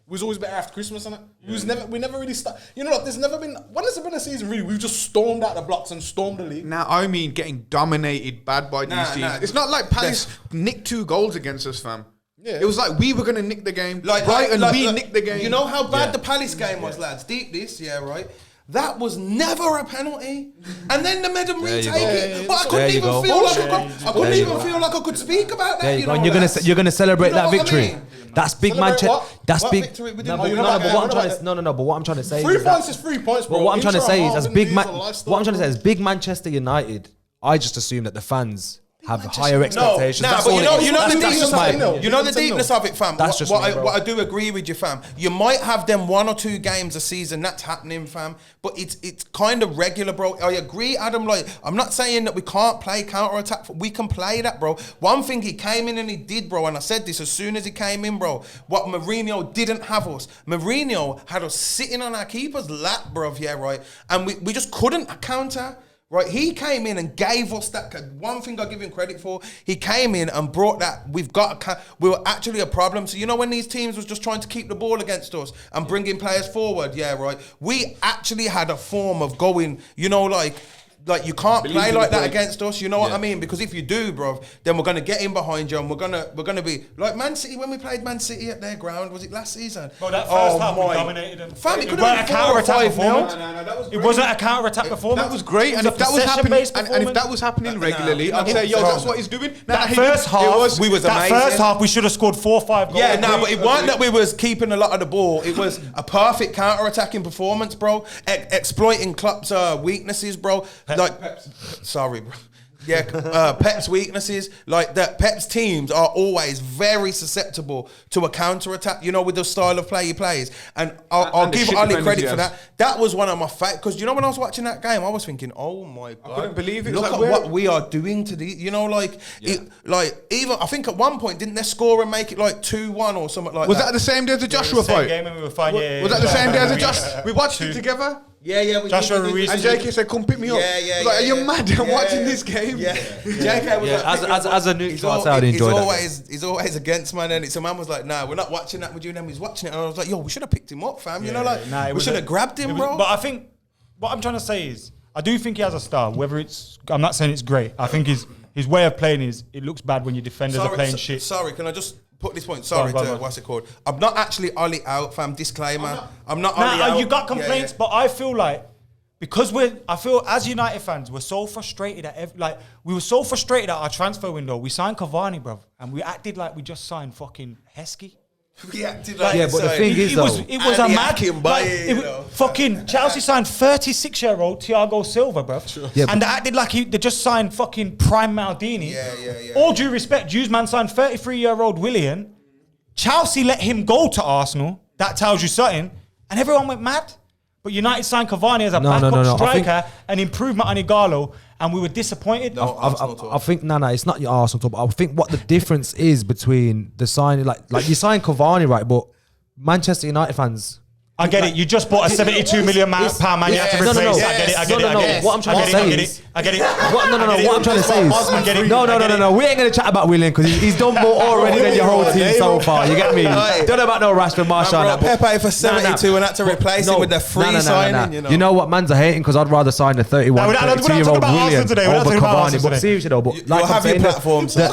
we was always better after Christmas, innit? We never really start. You know, there's never been. When has there been a season really? We've just stormed out the blocks and stormed the league.
Now, I mean getting dominated bad by these teams. It's not like Palace nicked 2 goals against us, fam.
Yeah.
It was like we were going to nick the game. Brighton, we nicked the game.
You know how bad the Palace game was, lads? Deep this, yeah, right? That was never a penalty. And then they made them retake it. But I couldn't even feel like I could speak about that.
There you
You
go.
know,
And you're gonna celebrate
You know
that
what I
victory.
mean?
That's big
Celebrate
Manchester.
what?
That's
What
big.
victory? We
No,
didn't-
but
you're not
but what I'm
about
trying
that.
to but what I'm trying to say
3
is
points
that.
is 3 points, bro.
But what I'm trying to
Intro
say is,
half
as
and
big
these are lifestyle,
what I'm trying to say
bro.
is, big Manchester United. I just assume that the fans have higher expectations.
Nah,
That's
but
all
you
it
know,
is.
you know the
That's
deepness
just
of
my
it.
opinion.
You know the deepness of it, fam.
That's just me, bro.
What I do agree with you, fam. You might have them 1 or 2 games a season. That's happening, fam. But it's kind of regular, bro. I agree, Adam. Like, I'm not saying that we can't play counter attack. We can play that, bro. One thing he came in and he did, bro. And I said this as soon as he came in, bro. What Mourinho didn't have us. Mourinho had us sitting on our keeper's lap, bro. Yeah, right. And we just couldn't counter. Right, he came in and gave us that. One thing I give him credit for, he came in and brought that. We were actually a problem. So you know when these teams was just trying to keep the ball against us and bringing players forward, yeah, right. We actually had a form of going, you know, like you can't play like that against us. You know what I mean? Because if you do, bro, then we're gonna get in behind you and we're gonna be like Man City when we played Man City at their ground. Was it last season?
Bro, that first half we dominated them.
Fam, it could
wasn't
have
a
been 4 or
counter-attack
5 nil.
performance. It wasn't a counter-attack performance.
That was great,
It
and if that was happening,
possession-based
and if that was happening regularly, I'd say, yo, that's what he's doing.
That first half,
we was
that
amazing.
first half, we should have scored 4 or 5 goals.
Yeah, no, but it wasn't that we was keeping a lot of the ball. It was a perfect counter-attacking performance, bro. Exploiting Klopp's weaknesses, bro. Sorry, bro. Yeah, Pep's weaknesses, like that. Pep's teams are always very susceptible to a counter-attack, you know, with the style of play he plays. And I'll give Ali credit for that. That was one of my facts, because you know when I was watching that game, I was thinking, oh my God.
I couldn't believe it.
Look at what we are doing to the, you know, like, even, I think at one point, didn't they score and make it like 2-1 or something like that?
Was that the same day as the Joshua fight?
Game and we were fine.
Was that the same day as the Joshua? We watched it together?
Yeah, we
Joshua
did.
Ruiz
And JK said, come pick me up.
Yeah.
Like, are you mad? I'm
Yeah.
watching this game.
Yeah. JK was
As a neutral, I'd enjoy that.
He's always against, man. And so man was like, nah, we're not watching that with you. And then he was watching it. And I was like, yo, we should have picked him up, fam. You know, like, we should have grabbed him, bro.
But I think, what I'm trying to say is, I do think he has a style. Whether it's, I'm not saying it's great. I think his way of playing is, it looks bad when your defenders are playing shit.
Sorry, can I just put this point. Sorry,
Go on.
what's it called? I'm not actually Ollie out, fam. Disclaimer. I'm not Ollie
Nah,
out.
you got complaints,
Yeah.
but I feel like because I feel as United fans, we're so frustrated at we were so frustrated at our transfer window. We signed Cavani, bruv, and we acted like we just signed fucking Heskey.
We acted like
Yeah, but the thing is,
It was a
Andy
mad.
Akinbaye, you know.
Fucking Chelsea signed 36-year-old Thiago Silva, bruv.
Yeah,
And they acted like they just signed fucking prime Maldini.
Yeah.
All due respect, Juzman signed 33-year-old Willian. Chelsea let him go to Arsenal. That tells you something. And everyone went mad. But United signed Cavani as a backup striker, an improvement on Igalo, and we were disappointed.
I think it's not your Arsenal talk. But I think what the difference is between the signing, like you signed Cavani, right? But Manchester United fans.
I get it. You just bought a 72 million pound man. You had to
No,
replace.
no, no.
I get it.
What I'm trying to say is,
I get it.
what I'm trying to say is, no. We ain't gonna chat about Willian because he's done more already than your whole team so far. You get me? Don't know about no Rashford, Marshall.
Man, bro, Pepe for 72 and had to replace him with the free signing. You know.
You know what, man's are hating because I'd rather sign a 31,
we're not
32-year-old
talking about
Willian
Arsenal today. We're not
over
talking about
Cavani.
Arsenal
But
today.
seriously though, but like
You'll have your platforms.
But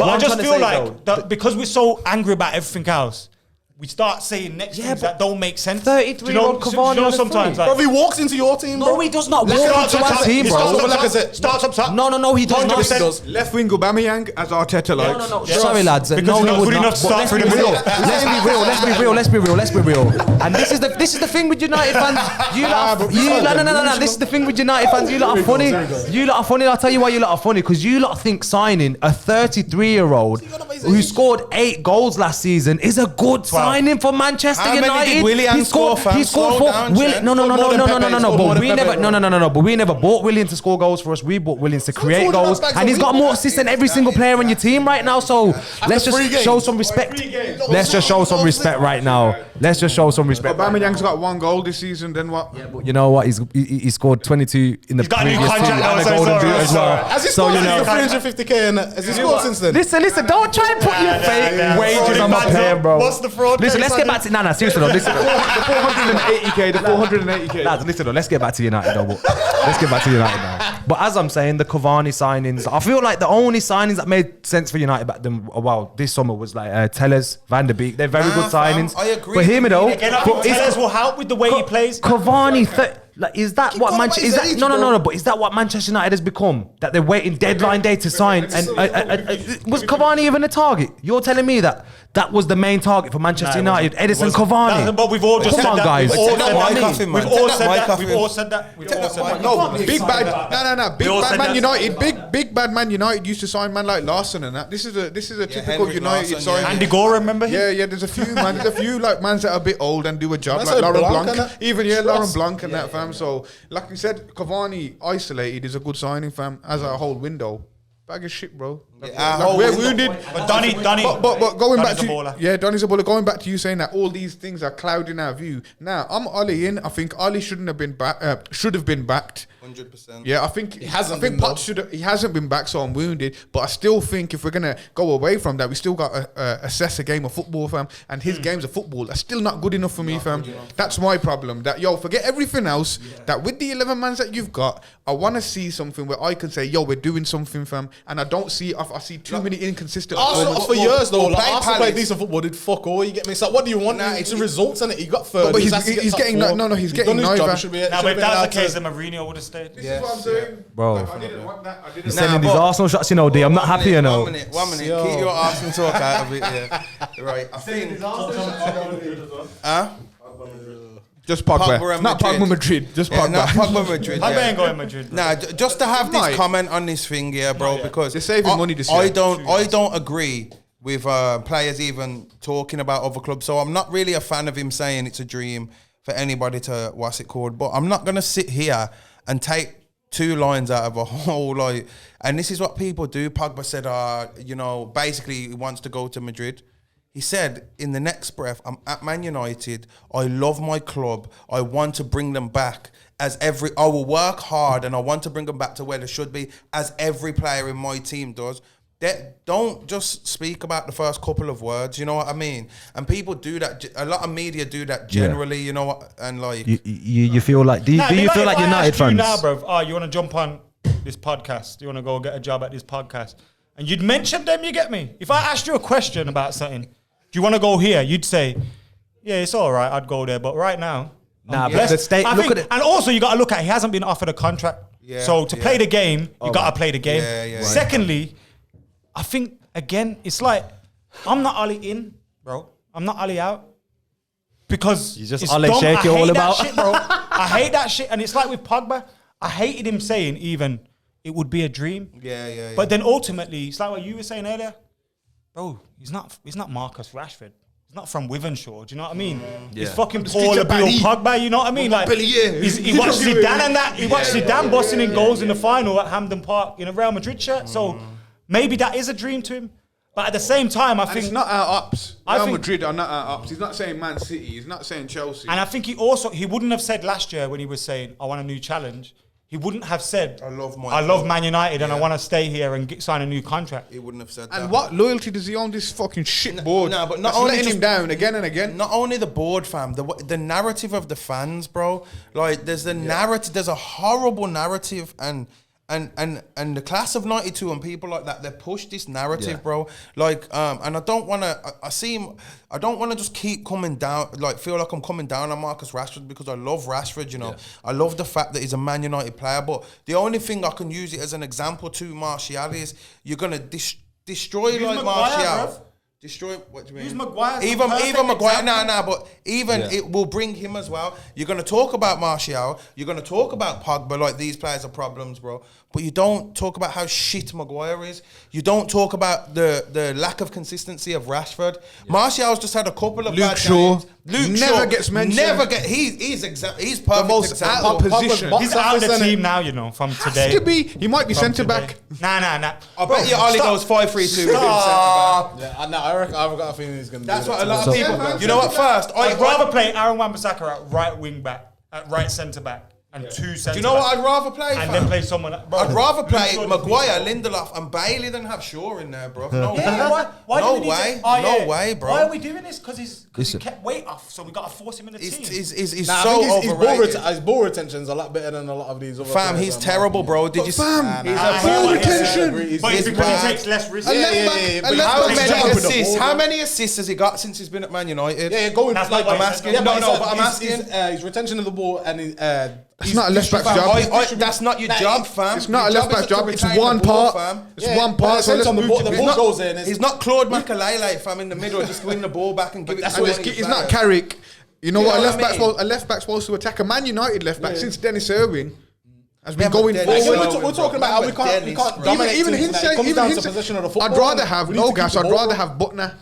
I just feel like that because we're so angry about everything else, we start saying next things that don't make sense.
33-year-old Cavani on a
sometimes
free.
like,
Bro, he walks into your team, bro.
No, he does not walk
Starts
into
up
our
top.
team,
He
bro.
starts up
Like I
top.
said,
Starts up top.
No, he does
100%.
not.
Left wing Aubameyang as Arteta likes.
No. Sorry, lads.
Because
No,
he's
he
not
would
good
not.
enough to
But
start
let's
through
be
the
real.
middle.
Let's be real. And this is the thing with United fans. No. This is the thing with United fans. You lot are funny. I'll tell you why you lot are funny. Because you lot think signing a 33-year-old who scored 8 goals last season is a good signing for Manchester
How many
United.
did Willian score, fam?
He scored
Slow
4.
down,
Will,
Jen.
no.
More
But
than
we
Pepe,
never.
bro.
No. But we never bought Willian to score goals for us. We bought Willian to create goals, and he's got more assists than every single player on your team right now. So let's just show some respect. Let's just show some respect right now. Let's just show some respect.
Aubameyang's got 1 goal this season. Then what?
But you know what? He scored 22 in the
He's got a new
previous
contract
season
now,
and a
so
golden
it's
boot
alright,
as well.
Has he
So
scored
you know.
350k and has he scored since then?
Listen, don't try and put your fake wages on my player, bro.
What's the fraud?
Listen, let's get back to seriously though. Listen,
The 480k.
lads, listen though. Let's get back to United though. Let's get back to United now. But as I'm saying, the Cavani signings, I feel like the only signings that made sense for United back then, this summer was like Tellers, Van der Beek. They're very good
fam,
signings.
I agree.
But hear me though.
Again, I think Tellez will help with the way he plays.
Cavani, is that what
on about
Manchester?
his
Is that
age,
no?
bro.
But is that what Manchester United has become? That they're waiting deadline day to sign? And was Cavani even a target? You're telling me that was the main target for Manchester United? Edison Cavani.
But we've all just
Come
said
on,
that.
guys.
We've all
Take that
said
mic
that.
off him, man.
We've all
Take that
said
mic
that.
off
We've
him.
all said that. We've all said that.
No, big bad. No.
We all
Big
said
bad Man
that.
United. Big bad Man United used to sign man like Larson and that. This is a typical
Henrik
United
Larsson,
signing.
yeah.
Andy Gore, remember him?
Yeah. There's a few like mans that are a bit old and do a job
That's
like
like
Lauren
Blanc
Blanc.
and that.
Even Lauren Blanc and that fam. So like you said, Cavani isolated is a good signing fam as a whole window. Bag of shit, bro. We're wounded.
But Donny.
But going back
Donny's a
to
baller.
Donny's a baller. Going back to you saying that all these things are clouding our view. Now I'm Ollie in. I think Ollie shouldn't have been back. Should have been backed.
100%.
Yeah, I think he
hasn't
I think
been,
Potts should. He hasn't been back, so I'm wounded. But I still think if we're gonna go away from that, we still got to assess a game of football, fam. And his games of football are still not good enough for me, fam. That's my problem. That forget everything else. That with the 11 mans that you've got, I want to see something where I can say, we're doing something, fam. And I don't see. I see too many inconsistent.
Arsenal for years though, like
play
Arsenal
Palace.
played decent football, did fuck all. You get me? So what do you want?
Nah,
It's the
it-
results, and he got third.
But
He
he's
has to get
getting
top four.
no, he's
done
getting
his job.
neither.
He should be-
Now,
should
but
have
if
been
that was
allowed
the case,
to-
then Mourinho would have stayed.
This is what I'm saying,
Bro.
I didn't want that. I didn't.
Sending these Arsenal shots, you know, D. I'm not happy, you know.
1 minute. Keep your Arsenal talk out of it. Yeah. Right. I think.
Just Pogba.
Pogba and
Not
Madrid.
Pogba Madrid. Just
Yeah,
Pogba.
not Pogba Madrid.
Pogba
yeah.
ain't going Madrid.
Nah, just to have this
Might.
comment on this thing, yeah, bro, because
They're saving money this year.
I don't agree with players even talking about other clubs. So I'm not really a fan of him saying it's a dream for anybody to but I'm not gonna sit here and take 2 lines out of a whole like. And this is what people do. Pogba said, basically he wants to go to Madrid. He said in the next breath, I'm at Man United. I love my club. I want to bring them back I will work hard and I want to bring them back to where they should be as every player in my team does. Don't just speak about the first couple of words, you know what I mean? And people do that. A lot of media do that generally, you know what? And like,
You feel like? Do you feel like United fans?
Now, bro, you want to jump on this podcast? You want to go get a job at this podcast? and you'd mention them, you get me? If I asked you a question about something, do you want to go here? You'd say, yeah, it's all right, I'd go there. But right now,
Nah,
I'm
but
blessed.
the state.
I
Look
think-
at it.
And also, you got to look at, he hasn't been offered a contract.
Yeah,
So to play the game, you got to play the game.
Yeah, yeah.
Secondly, I think, again, it's like, I'm not Ollie in, bro. I'm not Ollie out. Because
You just
it's
Ollie
dumb.
shake
I
you all
hate
about.
that shit, bro. I hate that shit. And it's like with Pogba, I hated him saying even, it would be a dream.
Yeah.
But then ultimately, it's like what you were saying earlier, bro. He's not Marcus Rashford. He's not from Wivenshaw. Do you know what I mean? He's fucking Paul Abdul Pogba. You know what I mean? Like he watched Zidane and that. He watched Zidane busting in goals in the final at Hampden Park in a Real Madrid shirt. So maybe that is a dream to him. But at the same time, I
And
think
it's not our ups.
I
Real
think-
Madrid are not our ups. He's not saying Man City. He's not saying Chelsea.
And I think he wouldn't have said last year when he was saying, I want a new challenge, he wouldn't have said, I love Man United and I want to stay here and sign a new contract.
He wouldn't have said that.
And what loyalty does he own this fucking shit board?
No, but not
That's
only
letting
just-
him down again and again.
Not only the board, fam, the narrative of the fans, bro. Like, there's the narrative, there's a horrible narrative, and the class of '92 and people like that, they push this narrative, bro. Like, and I don't want to. I don't want to just keep coming down. Like, feel like I'm coming down on Marcus Rashford because I love Rashford. You know, I love the fact that he's a Man United player. But the only thing I can use it as an example to Martial is you're gonna destroy
Who's
like
Maguire,
Martial.
bruv?
Destroy. What do you mean?
Who's Maguire?
Even Maguire.
Example.
Nah. But even it will bring him as well. You're gonna talk about Martial. You're gonna talk about Pogba. Like, these players are problems, bro. But you don't talk about how shit Maguire is. You don't talk about the lack of consistency of Rashford. Martial's just had a couple of
Luke
bad
Shaw.
games. Luke
Never
Shaw
gets mentioned.
He's perfect
most
example.
out of position.
Pogba's
He's out of the
Box office,
team now, you know, from
Has
today.
to be. He might be
From
centre
today.
back.
Nah.
I bet you Ollie goes 5-3-2.
Stop.
Yeah, I reckon I've got a feeling he's going to do
That's
that
what a
to
lot
him.
of people.
man.
You know what? First,
I'd rather play Aaron Wan-Bissaka at right wing back, at right centre back, and two centre.
Do you know what I'd rather play?
And
fam?
then play someone. Bro,
I'd rather
Luke
play
Shaw
Maguire,
defeats-
Lindelof, and Bailey than have Shaw in there, bro. No
Yeah,
way.
why do
No
we need
way.
to- oh,
No
yeah.
way, bro.
Why are we doing this? Because he
Listen.
kept weight off, so we got to force him in the
He's
team.
Nah, I
so
think his ball
overrated.
his ball retention's a lot better than a lot of these other
Fam,
players
he's
on
terrible,
market.
bro. Did you
fam,
he's
I
a
hear
ball
what you're saying.
retention.
But it's
He's
because
bad.
he takes less risks.
A left back-
yeah,
a
but
left
how
back
many
meant
jump
to
with the
assists?
ball?
How many assists has he got since he's been at Man United?
Yeah, going
That's
like
not what
I'm
he
asking.
said.
No,
but
but I'm asking.
his retention of the ball and his,
It's not a left back's
Fam,
job.
that's not your job, fam.
It's not a
Your
left back
is
job.
to
It's
retain
one
the ball,
part.
fam.
It's one part. So let's
on the
move
ball,
to
the
bit.
ball
He's not-
goes in.
He's not Claude Makelele, fam, in the middle, just win the ball back and give it.
that's
to
what
one of his
It's not
players.
Carrick. You know
You
what?
know
A
what
left
I
back's
mean?
supposed, a left back's supposed to attack a Man United left back since Dennis Irwin has been
Yeah, but
going
Dennis
forward.
Irwin,
We're talking about how we can't
Dennis,
can't
bro.
dominate
Even
teams,
him
like,
saying,
it comes
even
down
him
to
saying,
possession of the football.
I'd rather have
We need
no
to keep
gas.
the
I'd
ball
rather
rolling.
have Butner.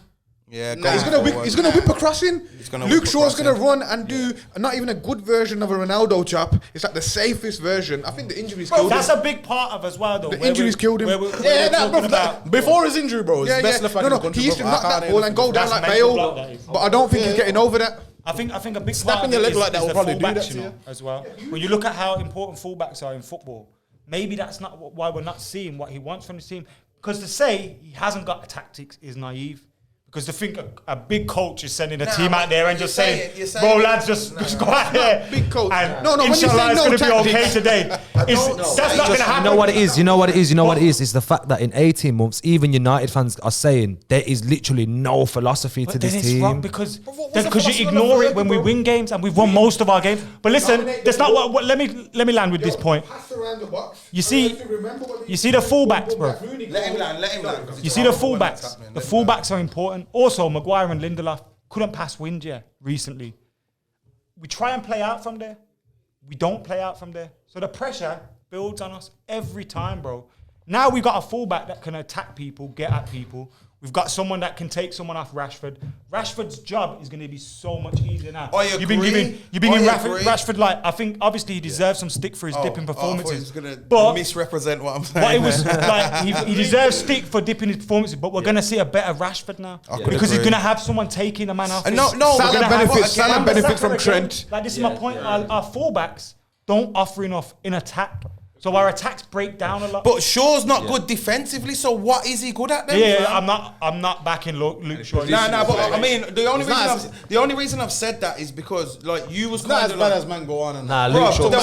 Yeah,
He's gonna whip. He's gonna whip a crossing.
gonna
Luke
whip a
Shaw's gonna
crossing.
run and do not even a good version of a Ronaldo chop. It's like the safest version. I think the injuries
Bro,
killed
that's
him.
a big part of as well, though.
The
where
injuries
we're-
killed him.
where we're
Yeah, that,
talking
bro,
about.
before his injury, bro, his best left back in the country.
he used to
bro.
knock
I
that
can't
ball
even
and go down
That's
like
mental
Bale,
block, that is.
but I don't think he's getting over that.
I think a big
Snapping
part of
your
it
leg
is,
like that
is
will
the
probably do
fullbacks,
that to
you know,
you.
as well. When you look at how important fullbacks are in football, maybe that's not why we're not seeing what he wants from his team. Because to say he hasn't got the tactics is naive. Because to think a big coach is sending a team out there and just saying, bro, lads, just go out there.
big coach.
And
No, when you say
inshallah, it's
no
going to be okay
tactics.
today. That's not going to happen.
You know what it is. You know what it is. You know what it is. It's the fact that in 18 months, even United fans are saying there is literally no philosophy to
But
this
then it's wrong
team.
because
what's the
you
philosophy of
ignore
the
it when we
bro?
win games and we've won most of our games. But listen, that's not what. Let me land with this point.
Pass around the box.
You see the fullbacks, bro.
Let him land.
You see the fullbacks. The fullbacks are important. Also, Maguire and Lindelof couldn't pass wind recently. We try and play out from there. We don't play out from there. So the pressure builds on us every time, bro. Now we've got a fullback that can attack people, get at people. We've got someone that can take someone off Rashford. Rashford's job is going to be so much easier now.
I
You've been
agree.
giving
I
Rashford,
agree.
Rashford, like, I think obviously he deserves some stick for his dipping
I thought he
performances.
was gonna
But
misrepresent what I'm saying.
but it was like he deserves stick for dipping his performances, but we're gonna see a better Rashford now
could
because he's
agree.
gonna have someone taking the man off.
And
him.
no,
Salah
we're gonna have-
benefits-
again,
Salah benefits from
Again,
Trent.
Like this is my point. Our fullbacks don't offer enough in attack. So our attacks break down a lot.
But Shaw's not good defensively, so what is he good at then?
Yeah,
fam?
I'm not backing Luke Shaw.
Nah, but I mean, the
It's
only reason I've said that is because like you was
Not
kind
as
of
bad
like,
as man go on and
Nah,
bro,
Luke Shaw.
There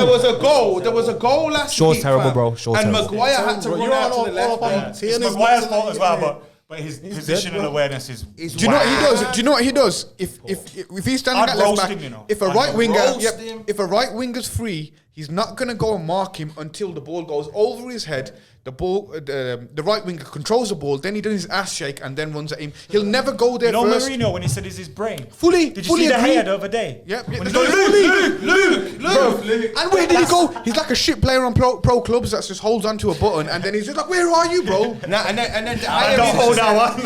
was a goal. There was a goal last
Shaw's
week,
terrible,
fam.
bro. Shaw's
and
terrible.
Maguire had to
Bro,
run
you're
out
all-
to the
all
left.
up on
Yeah.
It's
Tierney's
Maguire's
not
fault as well,
tonight,
but his positional awareness is.
Do you know what he does? Do you know what he does? If he's standing
I'd
at left
roast
back,
him, you know.
if a
I'd
right winger,
roast him.
if a right winger's free, he's not gonna go and mark him until the ball goes over his head. The ball, the right winger controls the ball, then he does his ass shake and then runs at him. He'll never go there
You know
first.
Mourinho when he said it's his brain.
Fully,
Did you
fully
see the
agree.
hair the other day?
Yep.
When
Luke,
he goes,
Luke. And where did he go? He's like a shit player on pro clubs that just holds onto a button and then he's just like, "Where are you, bro?"
Nah, and then the
don't hold that one.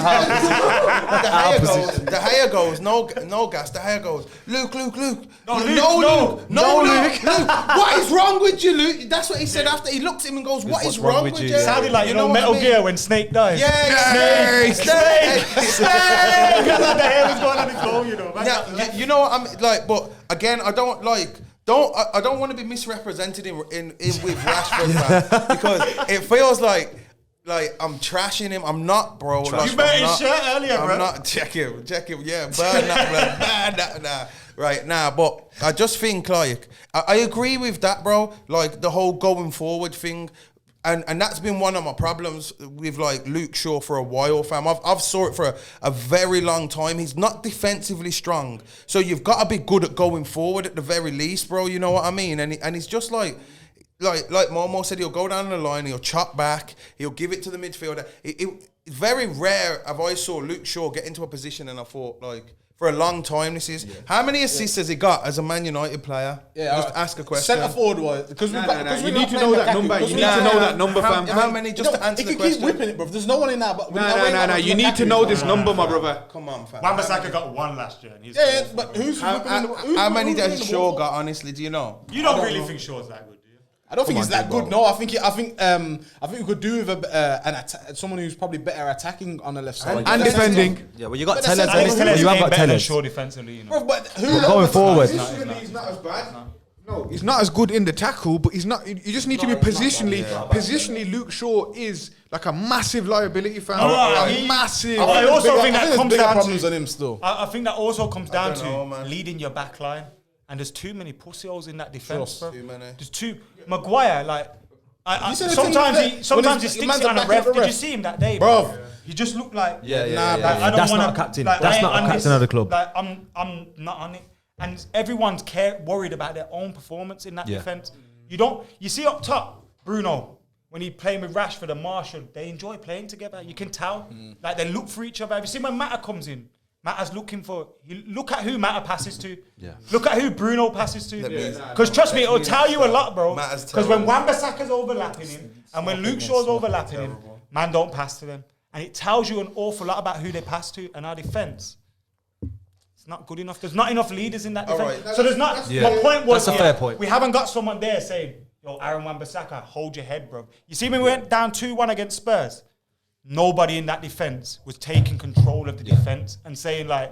The hair goes, no gas. The hair goes, Luke.
No,
Luke. What is wrong with you, Luke? That's what he said after. He looked at him and goes, "What is wrong with you?"
Sounded like, you know,
what I
Metal
mean?
Gear when Snake dies.
Yeah, Snake.
Because the hair was going on his phone, you know.
Yeah, you know what I'm like, but again, I don't want to be misrepresented in with Rashford, man, because it feels like I'm trashing him. I'm not, bro. Like,
You burnt
I'm
his
not-
shirt earlier, bro.
I'm not. Check him. Yeah, burn that, man. Burn that, nah. Right now, but I just think like I agree with that, bro. Like the whole going forward thing. And that's been one of my problems with like Luke Shaw for a while, fam. I've saw it for a very long time. He's not defensively strong, so you've got to be good at going forward at the very least, bro. You know what I mean? And he's just like Momo said, he'll go down the line, he'll chop back, he'll give it to the midfielder. It's very rare have I saw Luke Shaw get into a position and I thought like. For a long time, this is. How many assists has he got as a Man United player? Just ask a question.
Centre forward was because
You need to know that number. You need to know that number, fam.
How many? Just to answer
He
the
can
question.
keep whipping it, bro. There's no one in that. But
No. You need to know this number, my brother.
Come on, fam.
Wan-Bissaka got one last year. And he's
Yeah, but who's
How many
whipping
does
the
Shaw
ball?
got? Honestly, do you know?
You don't really think Shaw's that good, do you?
I don't think he's that good. No, I think we could do with someone who's probably better attacking on the left side
And defending.
Yeah, well, you got
But
Tellez.
that's-
I think
Well,
Tellez
You have
ain't
got
better than
Tellez.
Shaw defensively, you know.
Bro, but
Going forward.
He's not as bad. No, he's not as good in the tackle, but he's not. You just need to be positionally. Positionally, Luke Shaw is like a massive liability, fam. Massive.
I also think that
there's
comes
bigger
down
problems
to.
on him still.
I think that also comes down
don't
to
know, man.
leading your back line. And there's too many pussy holes in that defense, bro.
Too many.
There's too. Maguire, like.
You said the
Sometimes
thing
he
that-
sometimes
when
he
his
sticks
man's
it on a
back
ref.
at the
Did you
ref.
see him that day,
Bro.
He just looked like
Nah,
like,
bro.
I don't
That's
wanna,
not a captain.
like,
That's
I
not a
ain't on
captain
this.
of the club.
Like I'm not on it, and everyone's worried about their own performance in that
Yeah.
defense. You see up top, Bruno. When he playing with Rashford and Marshall, they enjoy playing together. You can tell, like they look for each other. Have you seen when Mata comes in? Mata's looking for. Look at who Mata passes to.
Yeah.
Look at who Bruno passes to. Because trust me, it'll tell you a lot, bro.
Mata's
Because when
terrible.
Wan-Bissaka's overlapping him and when Luke Shaw's overlapping him, man don't pass to them, and it tells you an awful lot about who they pass to and our defense. It's not good enough. There's not enough leaders in that defense.
right.
So there's not.
Yeah.
My point was,
That's a fair point.
We haven't got someone there saying, "Yo, Aaron Wan-Bissaka, hold your head, bro." You see, when we went down 2-1 against Spurs, nobody in that defense was taking control of the defense and saying like,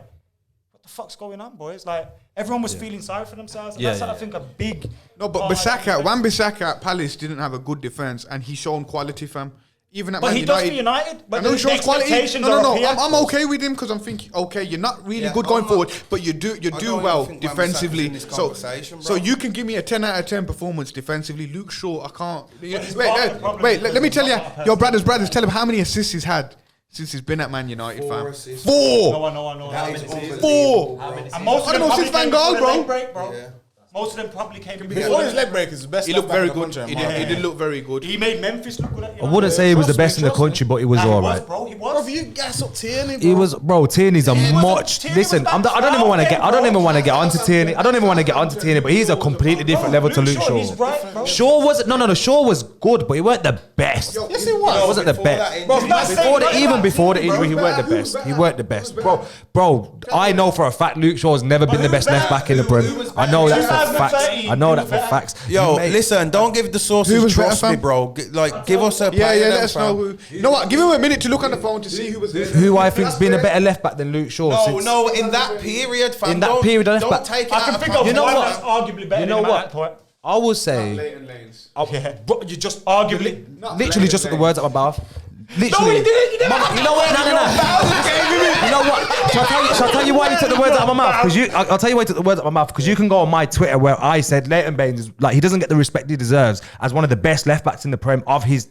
"What the fuck's going on, boys?" Like everyone was feeling sorry for themselves. And
Yeah,
that's
yeah,
I think a big.
No, but
part of that defense.
Wan-Bissaka at Palace didn't have a good defense, and he shown quality, fam. Even at
But
Man
he
United,
does for United. But
I know he
the
shows quality.
expectations
No,
are
no,
up
no.
here.
I'm okay with him because I'm thinking, okay, you're not really
Yeah,
good
I'm
going
not-
forward, but you do
don't
well
even think Wan-Bissaka's
defensively.
in this
So,
conversation, bro.
so you can give me a 10 out of 10 performance defensively. Luke Shaw, I can't.
it's part of the problem because
Let me
he's
tell you,
not that
your
person.
brothers, tell him how many assists he's had since he's been at Man United,
4
fam.
assists.
4.
No.
That is unbelievable.
4.
And most of
I
them
don't know,
probably
since Van
came
Gaal,
before the
bro.
leg break, bro.
Yeah.
Most of them probably came
Before
before
his leg break is the best.
He looked
left
very
back in
good.
the country,
He
man.
did look very good.
He made Memphis look good at
I wouldn't say he was the best in the country, but he was all right.
Bro, he
Bro,
was.
if you gas up Tierney, bro.
He was, bro. Tierney's a
was
much.
Tierney
Listen,
was
I
back
don't even want to
then,
get. I don't
bro.
even want to get onto Tierney. I don't even want to get onto Tierney, but he's a completely different level to Luke Shaw.
He's right, bro.
Shaw was no. Shaw was good, but he weren't the best.
Yes, he was.
He wasn't the
before
best.
that
Bro, not saying
Even
that.
before the injury, he weren't the best. He weren't the best, bro. I know for a fact Luke Shaw has never been the best left back in the Prem. I know that for facts. I know that for facts.
Yo,
Mate,
listen, don't give the
Who
sources.
was better,
Trust me,
fam?
bro. Like, give us a
Yeah,
player
let
then,
us
fam.
know who. You know what? Give him a minute to look on the phone to see who was there.
who I think's been a better left back than Luke Shaw.
No, in that period, fam.
In that
don't-
period, left
don't
back.
take it
I
out
can
of
think of
context.
You know
one
what?
that's arguably better
You know
than him
what?
at that point.
I will say,
Leighton Lanes.
Bro, you just arguably.
literally just took the words out of my mouth. Literally.
No, he didn't. You never.
You know what? No. You know what? Shall I tell you why he took the words out of my mouth? Because I'll tell you why he took the words out of my mouth. Because you can go on my Twitter where I said Leighton Baines is like he doesn't get the respect he deserves as one of the best left backs in the Prem of his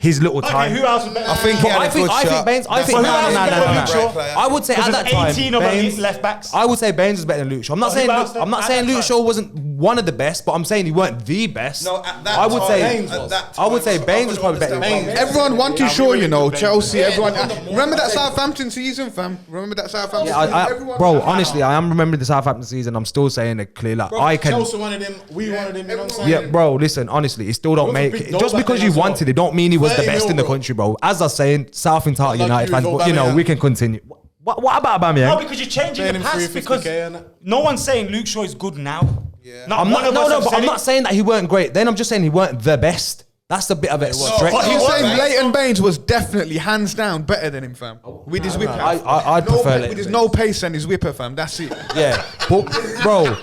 little time.
Okay, who else was better?
I think he had a good
I think
shot.
Baines. I
That's
think
who else was better than
no.
Luke Shaw?
I would say at that time,
18 of
Baines,
them left backs.
I would say Baines was better than Luke Shaw. I'm not
Who
saying
else then?
I'm not
At
saying
that
Luke
time.
Shaw wasn't one of the best, but I'm saying he weren't the best.
No, at that
I would
time,
say
Baines was.
I would say Baines was probably better than
Baines.
Baines.
Everyone wanted Shaw, you know. Chelsea, everyone.
Yeah.
Remember that Southampton season, fam? Remember that Southampton
Yeah,
season? Everyone
bro,
wanted-
honestly, I am remembering the Southampton season. I'm still saying it clearly. Like, I can.
Chelsea wanted him. We wanted him. You know what I'm saying?
Yeah, bro, listen, honestly, it still don't
was a
make
big
it.
dog
Just
back
because
then
you
as well.
wanted it, don't mean he was the
30
best in
mil,
the
bro.
country, bro. As I was saying, South entitled
Like
United
you
fans,
with
but you know,
Aubameyang.
we can continue. What about
No,
Aubameyang?
because you're changing
Paying
the
him
past
350K,
because
innit?
no one's saying Luke Shaw is good now.
Yeah.
Not
I'm
one
not.
of
No,
us
no,
have
but
said
I'm
it.
not saying that he weren't great. Then I'm just saying he weren't the best. That's a bit of a stretch.
But he
You're
was
saying
better.
Leighton Baines was definitely hands down better than him, fam. With his whipper.
I'd prefer Leighton
With his
Baines.
no pace and his whipper, fam. That's it.
Yeah, but bro,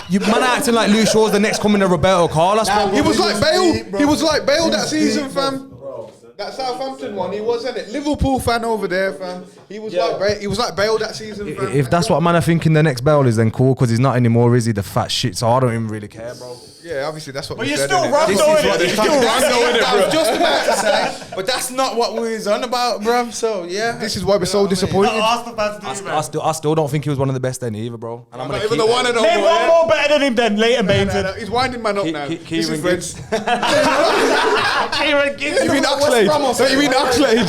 you man are acting like Luke Shaw's the next coming of Roberto Carlos, bro.
He was like Bale. He was like Bale that season, fam. That Southampton one, he wasn't it. Liverpool fan over there, fam. He was like Bale that season, fam.
If that's what man are thinking the next Bale is, then cool, because he's not anymore, is he? The fat shit. So I don't even really care, bro.
Yeah, obviously that's what.
But
we
you're
said,
still
innit?
wrong,
This
though,
is
innit?
what
You're
they
still
can't-
wrong, though, innit,
I was
bro?
just about to say, but that's not what we was on about, bruv. So yeah,
This is why we're so disappointed.
Arsenal fans do, man.
I still don't think he was one of the best then either, bro. And I'm
Not
gonna
even
keep
the one and
Name
only.
one more better than him than Leighton Baines.
He's winding man up now. This is
Kieran
Fred's.
Kieran Gibbs.
You mean Oxlade? Don't you mean Oxlade?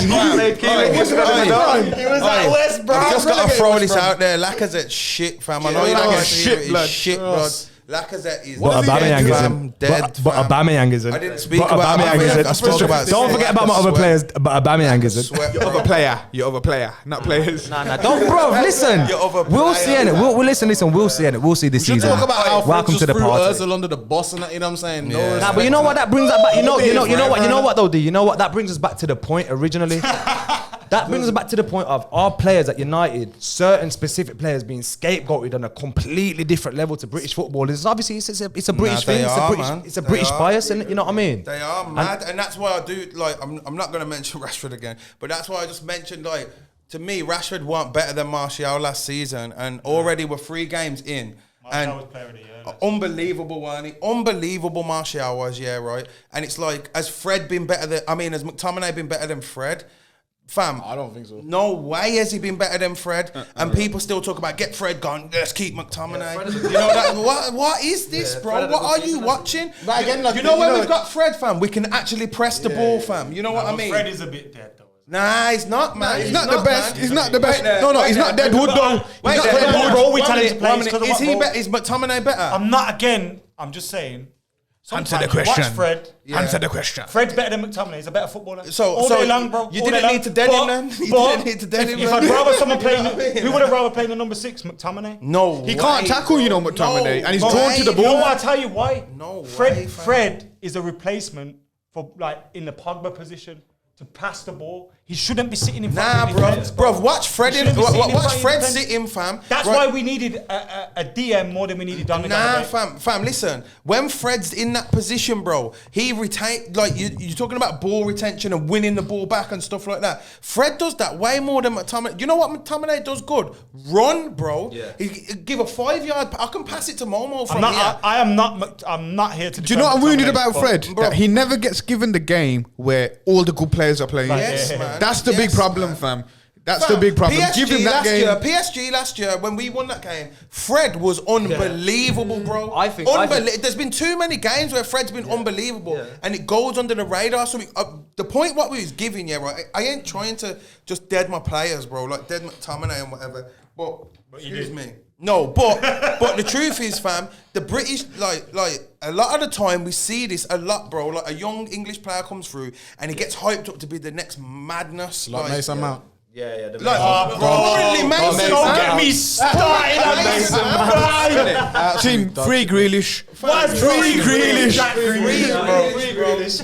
He was at West Brom.
I've just got to throw this out there. Lacazette's shit, fam. I know you don't
Lacazette
get to hear
shit,
it. He's
blood.
shit, blood. Lacazette is
But
dead,
Aubameyang
fam.
isn't.
Dead,
But
fam.
Aubameyang isn't.
I didn't speak
But
about
Aubameyang
Aubameyang.
isn't.
I spoke about
Don't forget about my other
sweat.
players, but Aubameyang isn't.
Sweat,
You're
bro.
other player. You're other player, not players.
Nah, don't, bro. Listen,
You're over
we'll
player.
see it. We'll listen. We'll see it. We'll see this
We should
season.
talk about how
Welcome
Fred
to the
just threw
party.
Ozil under the bus and that, you know what I'm saying? No
Yeah.
respect.
Nah, but you know what? That brings that back. You know what though, D? You know what? That brings us back to the point originally. That brings us back to the point of our players at United, certain specific players being scapegoated on a completely different level to British football. It's obviously it's a British
they
thing.
are, man.
It's a
They
British
are.
bias, and you know what I mean.
They are mad, and that's why I do like. I'm not going to mention Rashford again, but that's why I just mentioned like to me, Rashford weren't better than Martial last season, and already we're 3 games in. And
was player of the year,
unbelievable, weren't he? Unbelievable Martial was, yeah, right. And it's like, has Fred been better than? I mean, has McTominay been better than Fred? Fam,
I don't think so.
No way has he been better than Fred. And people still talk about get Fred gone. Let's keep McTominay. You know that? What is this, bro? What are you watching?
But again, like,
you know
you
when
know-
we've got Fred, fam, we can actually press the ball, fam. You know what I mean?
Fred is a bit dead, though.
Nah, he's not, man.
He's not the best.
man.
He's not the best.
Wait there,
No,
wait
he's
there.
not Deadwood though.
Wait
He's
there,
not Deadwood.
bro. We
One
tell him to
minute,
play
one
because
minute.
of
Is
what,
he
bro?
better? Is McTominay better?
I'm not again. I'm just saying.
Answer the
sometimes you
question.
Watch Fred.
Answer the question.
Fred's better than McTominay. He's a better footballer.
So-
all
so
day long, bro.
you
all
didn't
day long.
need to dead him then? You didn't need to dead him
If
then?
I'd rather someone playing,
You know what I mean?
who would have rather played the number 6, McTominay?
No,
He can't tackle, you know, McTominay, and he's
No
drawn to the
way,
You know
ball.
what? I'll tell you why.
No
Fred,
way, fam.
Fred is a replacement for like in the Pogba position to pass the ball. He shouldn't be sitting in front
Nah,
of the defense,
bro. Watch Fred
He
in.
shouldn't be sitting in front
Watch
of
Fred
the defense.
sit in, fam.
That's
Right.
why we needed a DM more than we needed Dominic.
Nah, fam, listen. When Fred's in that position, bro, he retain like you're talking about ball retention and winning the ball back and stuff like that. Fred does that way more than McTominay. You know what McTominay does good? Run, bro. Yeah. He give a 5-yard. I can pass it to Momo from here.
I'm not here to.
Do you know what I'm wounded
McTominay,
about
but-
Fred?
bro.
That he never gets given the game where all the good players are playing.
Yes, man.
That's the big
Yes,
problem,
man.
fam. That's the big problem. Give him that game.
PSG last year, when we won that game, Fred was unbelievable, bro.
I think-
There's been too many games where Fred's been unbelievable, and it goes under the radar. So the point what we was giving, yeah, right. I ain't trying to just dead my players, bro, like dead McTominay and whatever. But excuse me. No, but the truth is, fam, the British like a lot of the time we see this a lot, bro. Like a young English player comes through and he gets hyped up to be the next madness.
Like Mason Mount.
Currently Mason.
Don't get me started on Mason Mount.
Team free Grealish.
What has
Free Grealish.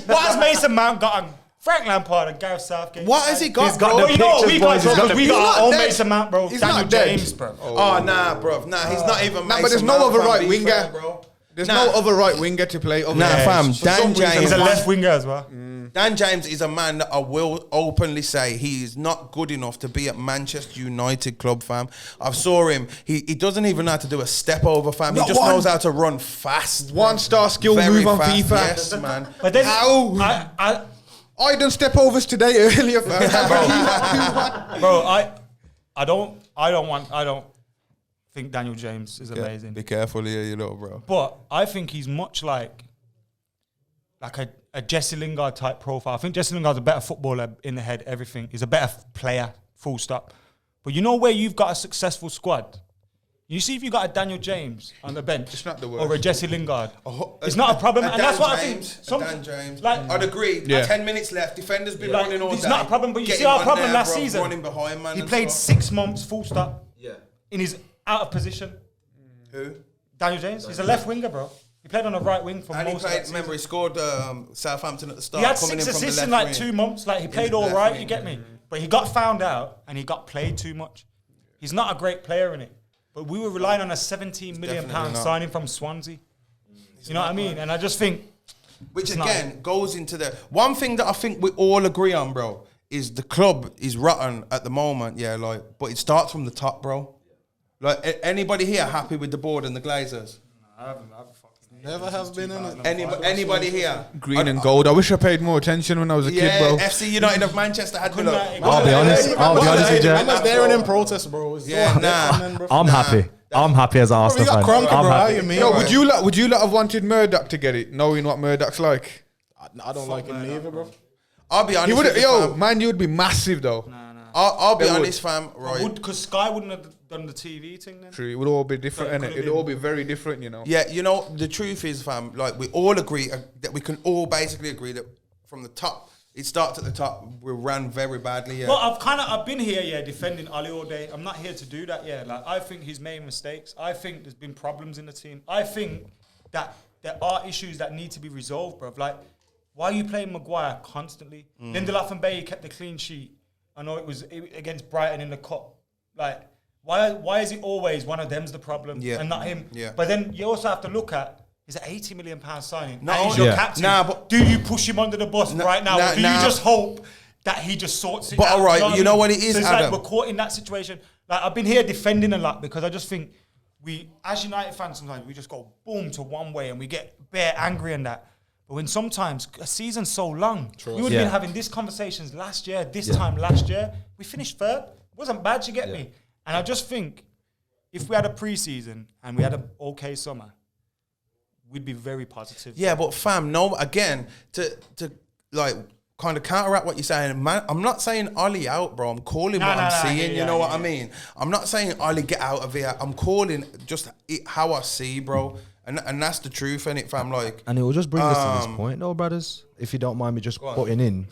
What has Mason Mount got on Frank Lampard and Gareth Southgate?
What has he got,
He's got
bro?
the
You know what we
pictures,
got?
boys. He's got the
We
He's
got
not
our own
dead.
Mason Mount, bro.
He's
Daniel
not dead.
James, bro.
Oh nah, bro. Nah, he's not even.
Nah, but
Mason
there's no
Mount,
other
fam,
right
be
winger.
fair, bro.
There's no other right winger to play.
Nah, fam. Dan James.
He's a left winger as well.
Dan James is a man that I will openly say he is not good enough to be at Manchester United club, fam. I've saw him. He doesn't even know how to do a step over, fam. He just knows how to run fast.
1-star skill
Very
move on
fast.
FIFA.
Yes, man.
But then
How? I done step overs today earlier, fam.
bro, I don't think Daniel James is amazing.
Be careful here, you know, bro.
But I think he's much like a Jesse Lingard type profile. I think Jesse Lingard's a better footballer in the head, everything. He's a better player, full stop. But you know where you've got a successful squad? You see if you got a Daniel James on the bench
It's not the worst.
or a Jesse Lingard, it's not a problem. And that's what I think.
Dan James.
Like,
I'd agree.
Yeah.
10 minutes left. Defenders be
like,
running all day.
it's not a problem. But you see
Getting
our
on
problem
there,
last
bro,
season.
running behind, man.
He
and
played
stuff.
6 months, full stop.
Yeah.
In his out of position.
Who?
Daniel James. He's a left winger, bro. He played on the right wing for
And he
most of
played,
that
remember, he
season.
scored Southampton at the start.
He had
coming
6
in from the
assists in
left
like
wing.
2 months. Like he played
the
all
left
right,
wing.
you get me? But he got found out and he got played too much. He's not a great player in it. But we were relying on a £17 million
definitely not.
signing from Swansea. You know what I mean? And I just think...
Which
it's not-
again goes into the one thing that I think we all agree on, bro, is the club is rotten at the moment. Yeah, like, but it starts from the top, bro. Like, anybody here happy with the board and the Glazers?
Never have been in it.
Anybody here?
Green and gold. I wish I paid more attention when I was a
Yeah,
kid, bro.
FC United of Manchester had to look.
I'll be honest with you.
I'm just there and in protest, bro. It's
Yeah,
so
nah.
happening, bro.
I'm happy. I'm happy as an
Bro,
Arsenal
you got
fan.
Cronker,
I'm
bro. How
happy.
you mean?
Yo,
bro?
would you lot have wanted Murdoch to get it, knowing what Murdoch's like?
I don't like him neither, bro.
I'll be honest.
He would.
with you,
Yo,
fam.
man, you would be massive though.
I'll be
They would.
honest, fam. Right.
Because Sky wouldn't have done the TV thing then?
True, it would all be different,
So it
innit?
could've
It'd
been-
all be very different, you know.
Yeah, you know, the truth is, fam, like, we all agree that we can all basically agree that from the top, it starts at the top. We ran very badly, yeah.
Well, I've been here, yeah, defending Ali all day. I'm not here to do that, yeah. Like, I think he's made mistakes. I think there's been problems in the team. I think that there are issues that need to be resolved, bruv. Like, why are you playing Maguire constantly? Lindelof and Bailly kept the clean sheet. I know it was against Brighton in the cup. Like, why is it always one of them's the problem and not him?
Yeah.
But then you also have to look at, is an £80 million signing.
No,
And he's your
yeah.
captain.
Nah, but-
do you push him under the bus right now? Or do you just hope that he just sorts it
But
out?
alright,
what
you know
I mean?
what it is,
So it's
Adam?
like we're caught in that situation. Like, I've been here defending a lot because I just think we, as United fans, sometimes we just go boom to one way and we get bare angry and that. But when sometimes a season's so long, we would have
Yeah.
been having these conversations last year, time last year. We finished third. It wasn't bad, you get me? And I just think if we had a pre-season and we had an okay summer, we'd be very positive.
Yeah, but fam, no, again, to like kind of counteract what you're saying, man, I'm not saying Ollie out, bro. I'm calling what I'm seeing, you know what I mean? I'm not saying Ollie get out of here. I'm calling just how I see, bro. And that's the truth, innit, fam? Like,
And it will just bring us to this point, though, brothers, if you don't mind me just putting in.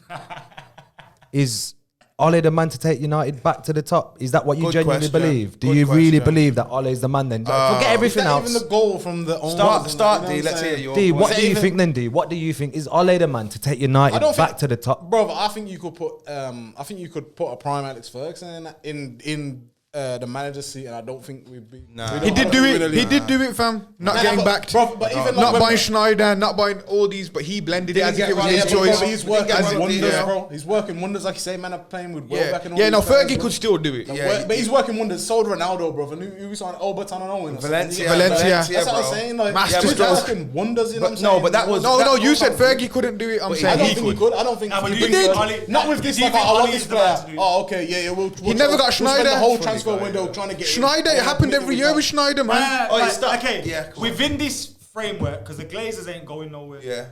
Is Ole the man to take United back to the top? Is that what you
Good
genuinely
question.
believe? Do
Good
you really
question.
believe that Ole is the man then? Forget everything
Is that
else.
even the goal from the
start, D. Let's hear your
D,
point.
what do you think then, D? What do you think? Is Ole the man to take United back to the top?
bro. I think you could put. I think you could put a prime Alex Ferguson in the manager's seat, and I don't think we'd be.
Nah.
He did do it. He did do it, fam. Not getting
but,
backed.
bro, but even
not
like
buying Schneider, not buying all these, but he blended it as if it was his choice.
He's working
As it-
wonders,
yeah.
bro. He's working wonders, like you say. Man, are playing with
Yeah,
Welbeck and all
yeah. No,
these players,
Fergie
bro.
could still do it.
Yeah,
But he's working wonders. Sold Ronaldo, bro. And who was on Overton and Owen? or something.
Valencia.
Valencia.
That's what I'm
bro.
saying. Like,
Masterstroke.
he's working wonders. You know what I'm
No,
saying?
but that was-
No, you said Fergie couldn't do it. I'm
I
saying
don't
he
think he
could.
could. I don't think
Nah, but
he
do you
did.
think Oli-
Not with
do
this.
you
Like,
think
I want
Oli
this
is the man
player.
to do it?
Oh, okay, yeah. We'll
never got
we'll spend
Schneider.
the whole
Funny
transfer
guy,
window
yeah.
trying to get
Schneider, it happened every year with Schneider, man.
Oh, stop.
Okay,
Yeah, come on.
within this framework, because the Glazers ain't going nowhere.
Yeah.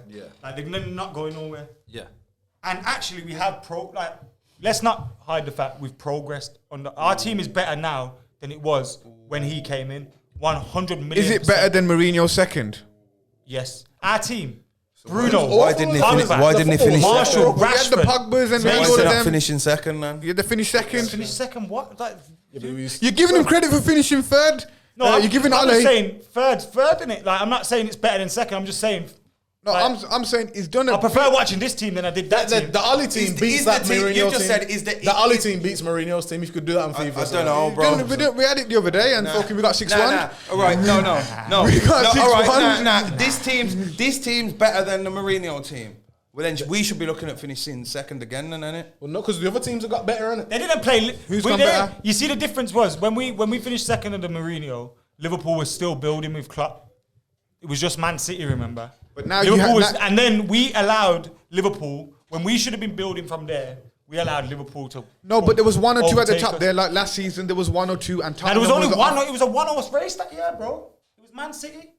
Like, they're not going nowhere.
Yeah.
And actually, we have let's not hide the fact we've progressed. Our team is better now than it was when he came in. 100 million.
Is it better than Mourinho's second?
Yes. Our team. Bruno.
Why didn't he finish? Why didn't he finish
Marshall,
second?
We had the
Rashford.
Pogbas and
Why
all
is
of
he not
them.
finishing second, man?
You had to finish second.
Finish second. What? Like,
You're giving him credit for finishing third.
no,
You're giving
I'm
Ole.
just saying third, innit? Like, I'm not saying it's better than second. I'm just saying
No, I'm saying he's done it.
I prefer watching this team than I did that team.
The Ali team beats that Mourinho
You just
team.
said
the Ali team beats Mourinho's team. If you could do that on FIFA.
I don't know, bro.
We had it the other day and fucking we got 6-1.
Nah. All right, no.
We got
All right,
6-1.
nah. This team's better than the Mourinho team. Well, then we should be looking at finishing second again, then, innit?
Well, no, because the other teams have got better, innit?
They didn't play.
Who's gone better?
You see, the difference was when we finished second under Mourinho, Liverpool was still building with Klopp. It was just Man City, remember?
But now
and then we allowed Liverpool, when we should have been building from there, we allowed Liverpool to.
No, but there was 1 or 2 at the
overtake
top
us.
there. Like last season, there was 1 or 2, and
And
Tottenham
it was only one.
the-
It was a one-horse race that year, bro. It was Man City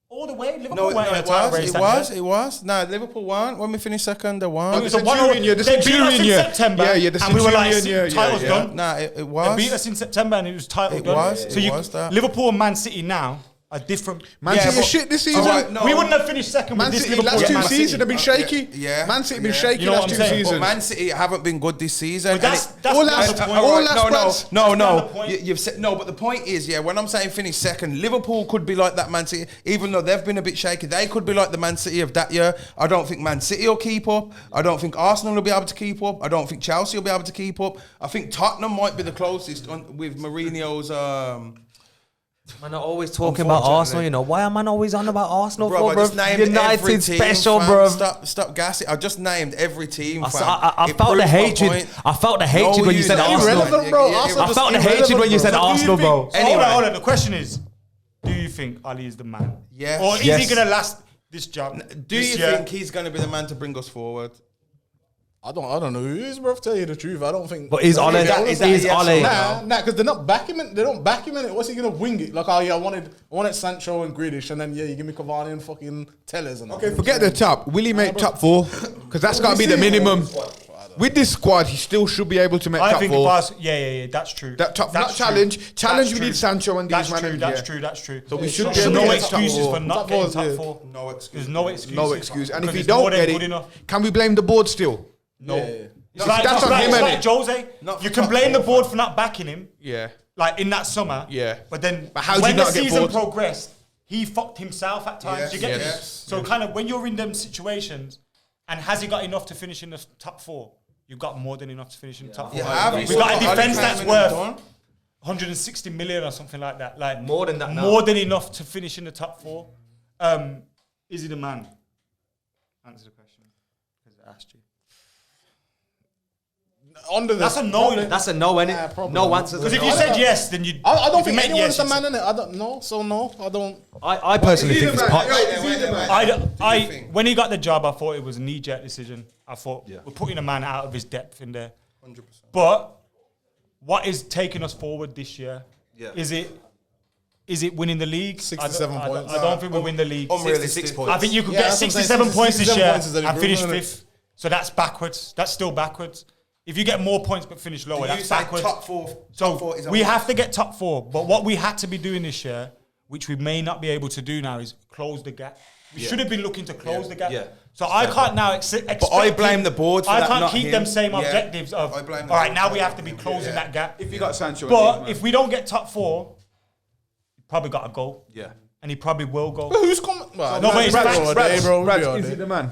all the way. Liverpool
No,
weren't in a title race that year.
it was. No, Liverpool won. When we finished second, they won.
It was
the
a one-horse.
Centurion year, the
They beat us
Centurion
in
year.
September,
Yeah, the
and we were like,
Centurion year,
title's
yeah.
done.
Nah, it
They
was.
beat us in September, and it was title
It
done.
was,
So
it was that.
Liverpool and Man City now are different.
Man City is shit this season.
All right, no.
We wouldn't have finished second
Man
with this
City
Liverpool.
last
and
2
Man City.
seasons have been shaky.
yeah,
Man City been
yeah.
shaky
You know
last
what
2
I'm saying?
But
seasons.
Man City haven't been good this season.
But that's
all
beyond
last-
the point.
all last-
No.
point.
You've said no, but the point is, yeah. When I'm saying finish second, Liverpool could be like that Man City, even though they've been a bit shaky. They could be like the Man City of that year. I don't think Man City will keep up. I don't think Arsenal will be able to keep up. I don't think Chelsea will be able to keep up. I think Tottenham might be the closest with Mourinho's.
Man, are always talking about Arsenal, you know. Why am I always on about Arsenal
Bro,
for,
I just named every
United
team,
special,
fam.
bro.
Stop gassing. I just named every team, fam.
I
It
felt the
proves my
hatred.
point.
I felt the hatred when you said
don't.
Arsenal.
Irrelevant, bro. Arsenal
I
just
felt the hatred when you said
irrelevant,
Arsenal, bro.
So
Anyway.
hold on. The question is, do you think Ali is the man?
Yes.
Or is he
Yes.
going to last this job?
Do you think he's going to be the man to bring us forward?
I don't know who is, bro. To tell you the truth, I don't think.
But is Ole?
Is that
Is
yes or
Ole?
no?
Nah, because they're not backing him. They don't back him in it. What's he gonna wing it? Like, oh yeah, I wanted Sancho and Grealish, and then yeah, you give me Cavani and fucking Tellers and
Okay, forget the top. Will he make top 4? Because that's got to be the minimum. With this squad, he still should be able to make
I
top
think
4.
yeah, that's true.
That top,
That's
not
true.
challenge. Challenge,
That's
we
true.
need Sancho and
That's
these
true.
man.
That's true.
So we should be
There's
able to
no
get top
excuses
four.
for not
Top
getting
fours,
top
yeah.
4.
No excuse.
There's no excuses.
No excuse. And if
Because
he
it's more
don't
than
get
good
it,
enough.
can we blame the board still?
No.
That's on him,
it's
innit?
like Jose.
Not
You
for
can
top
blame the
four,
board for not backing him,
Yeah.
like in that summer.
Yeah.
But then
But how did
when
you
the
not get
season
bored?
progressed, he fucked himself at times.
Yes,
You get me?
yes,
So kind of when you're in them situations, and has he got enough to finish in the top 4? You've got more than enough to finish in the top 4.
You have.
We've got a defense that's worth
done.
160 million or something like that. Like
More than that now.
More than enough to finish in the top 4. Is he the man? Answer the question. Because I asked you. That's a no.
That's a no, innit?
probably.
No answers.
Because if you said yes, then you.
I don't
if you
think
meant
anyone's
yes,
the
you'd
man
say-
in it. I don't know. So no, I don't.
I personally think it's part.
I
think?
when he got the job, I thought it was a knee-jerk decision. I thought we're putting a man out of his depth in there.
100%.
But what is taking us forward this year?
Yeah.
Is it winning the league?
67 points.
I don't think we win the league.
Unrealistic.
66 points.
I think you could
Yeah,
get
that's what I'm saying.
67 points this
67
year
points is an
and finish
improvement,
5th. So that's backwards. That's still backwards. If you get more points but finish lower,
You
that's
say
backwards.
top 4.
So
Top 4 is
we have to get top 4. But what we had to be doing this year, which we may not be able to do now, is close the gap. We should have been looking to close the gap.
Yeah.
So I can't now expect.
But I blame the board for
I
that,
can't
not
keep
him.
them same
Yeah.
objectives of.
I
All
blame the
right,
board
now
for
we
that.
have to be closing
Yeah.
that gap.
If you got Sancho,
But if we don't get top 4, you probably got to go.
Yeah.
And he probably will go.
Who's coming? Well,
No, but it's facts.
is he the man?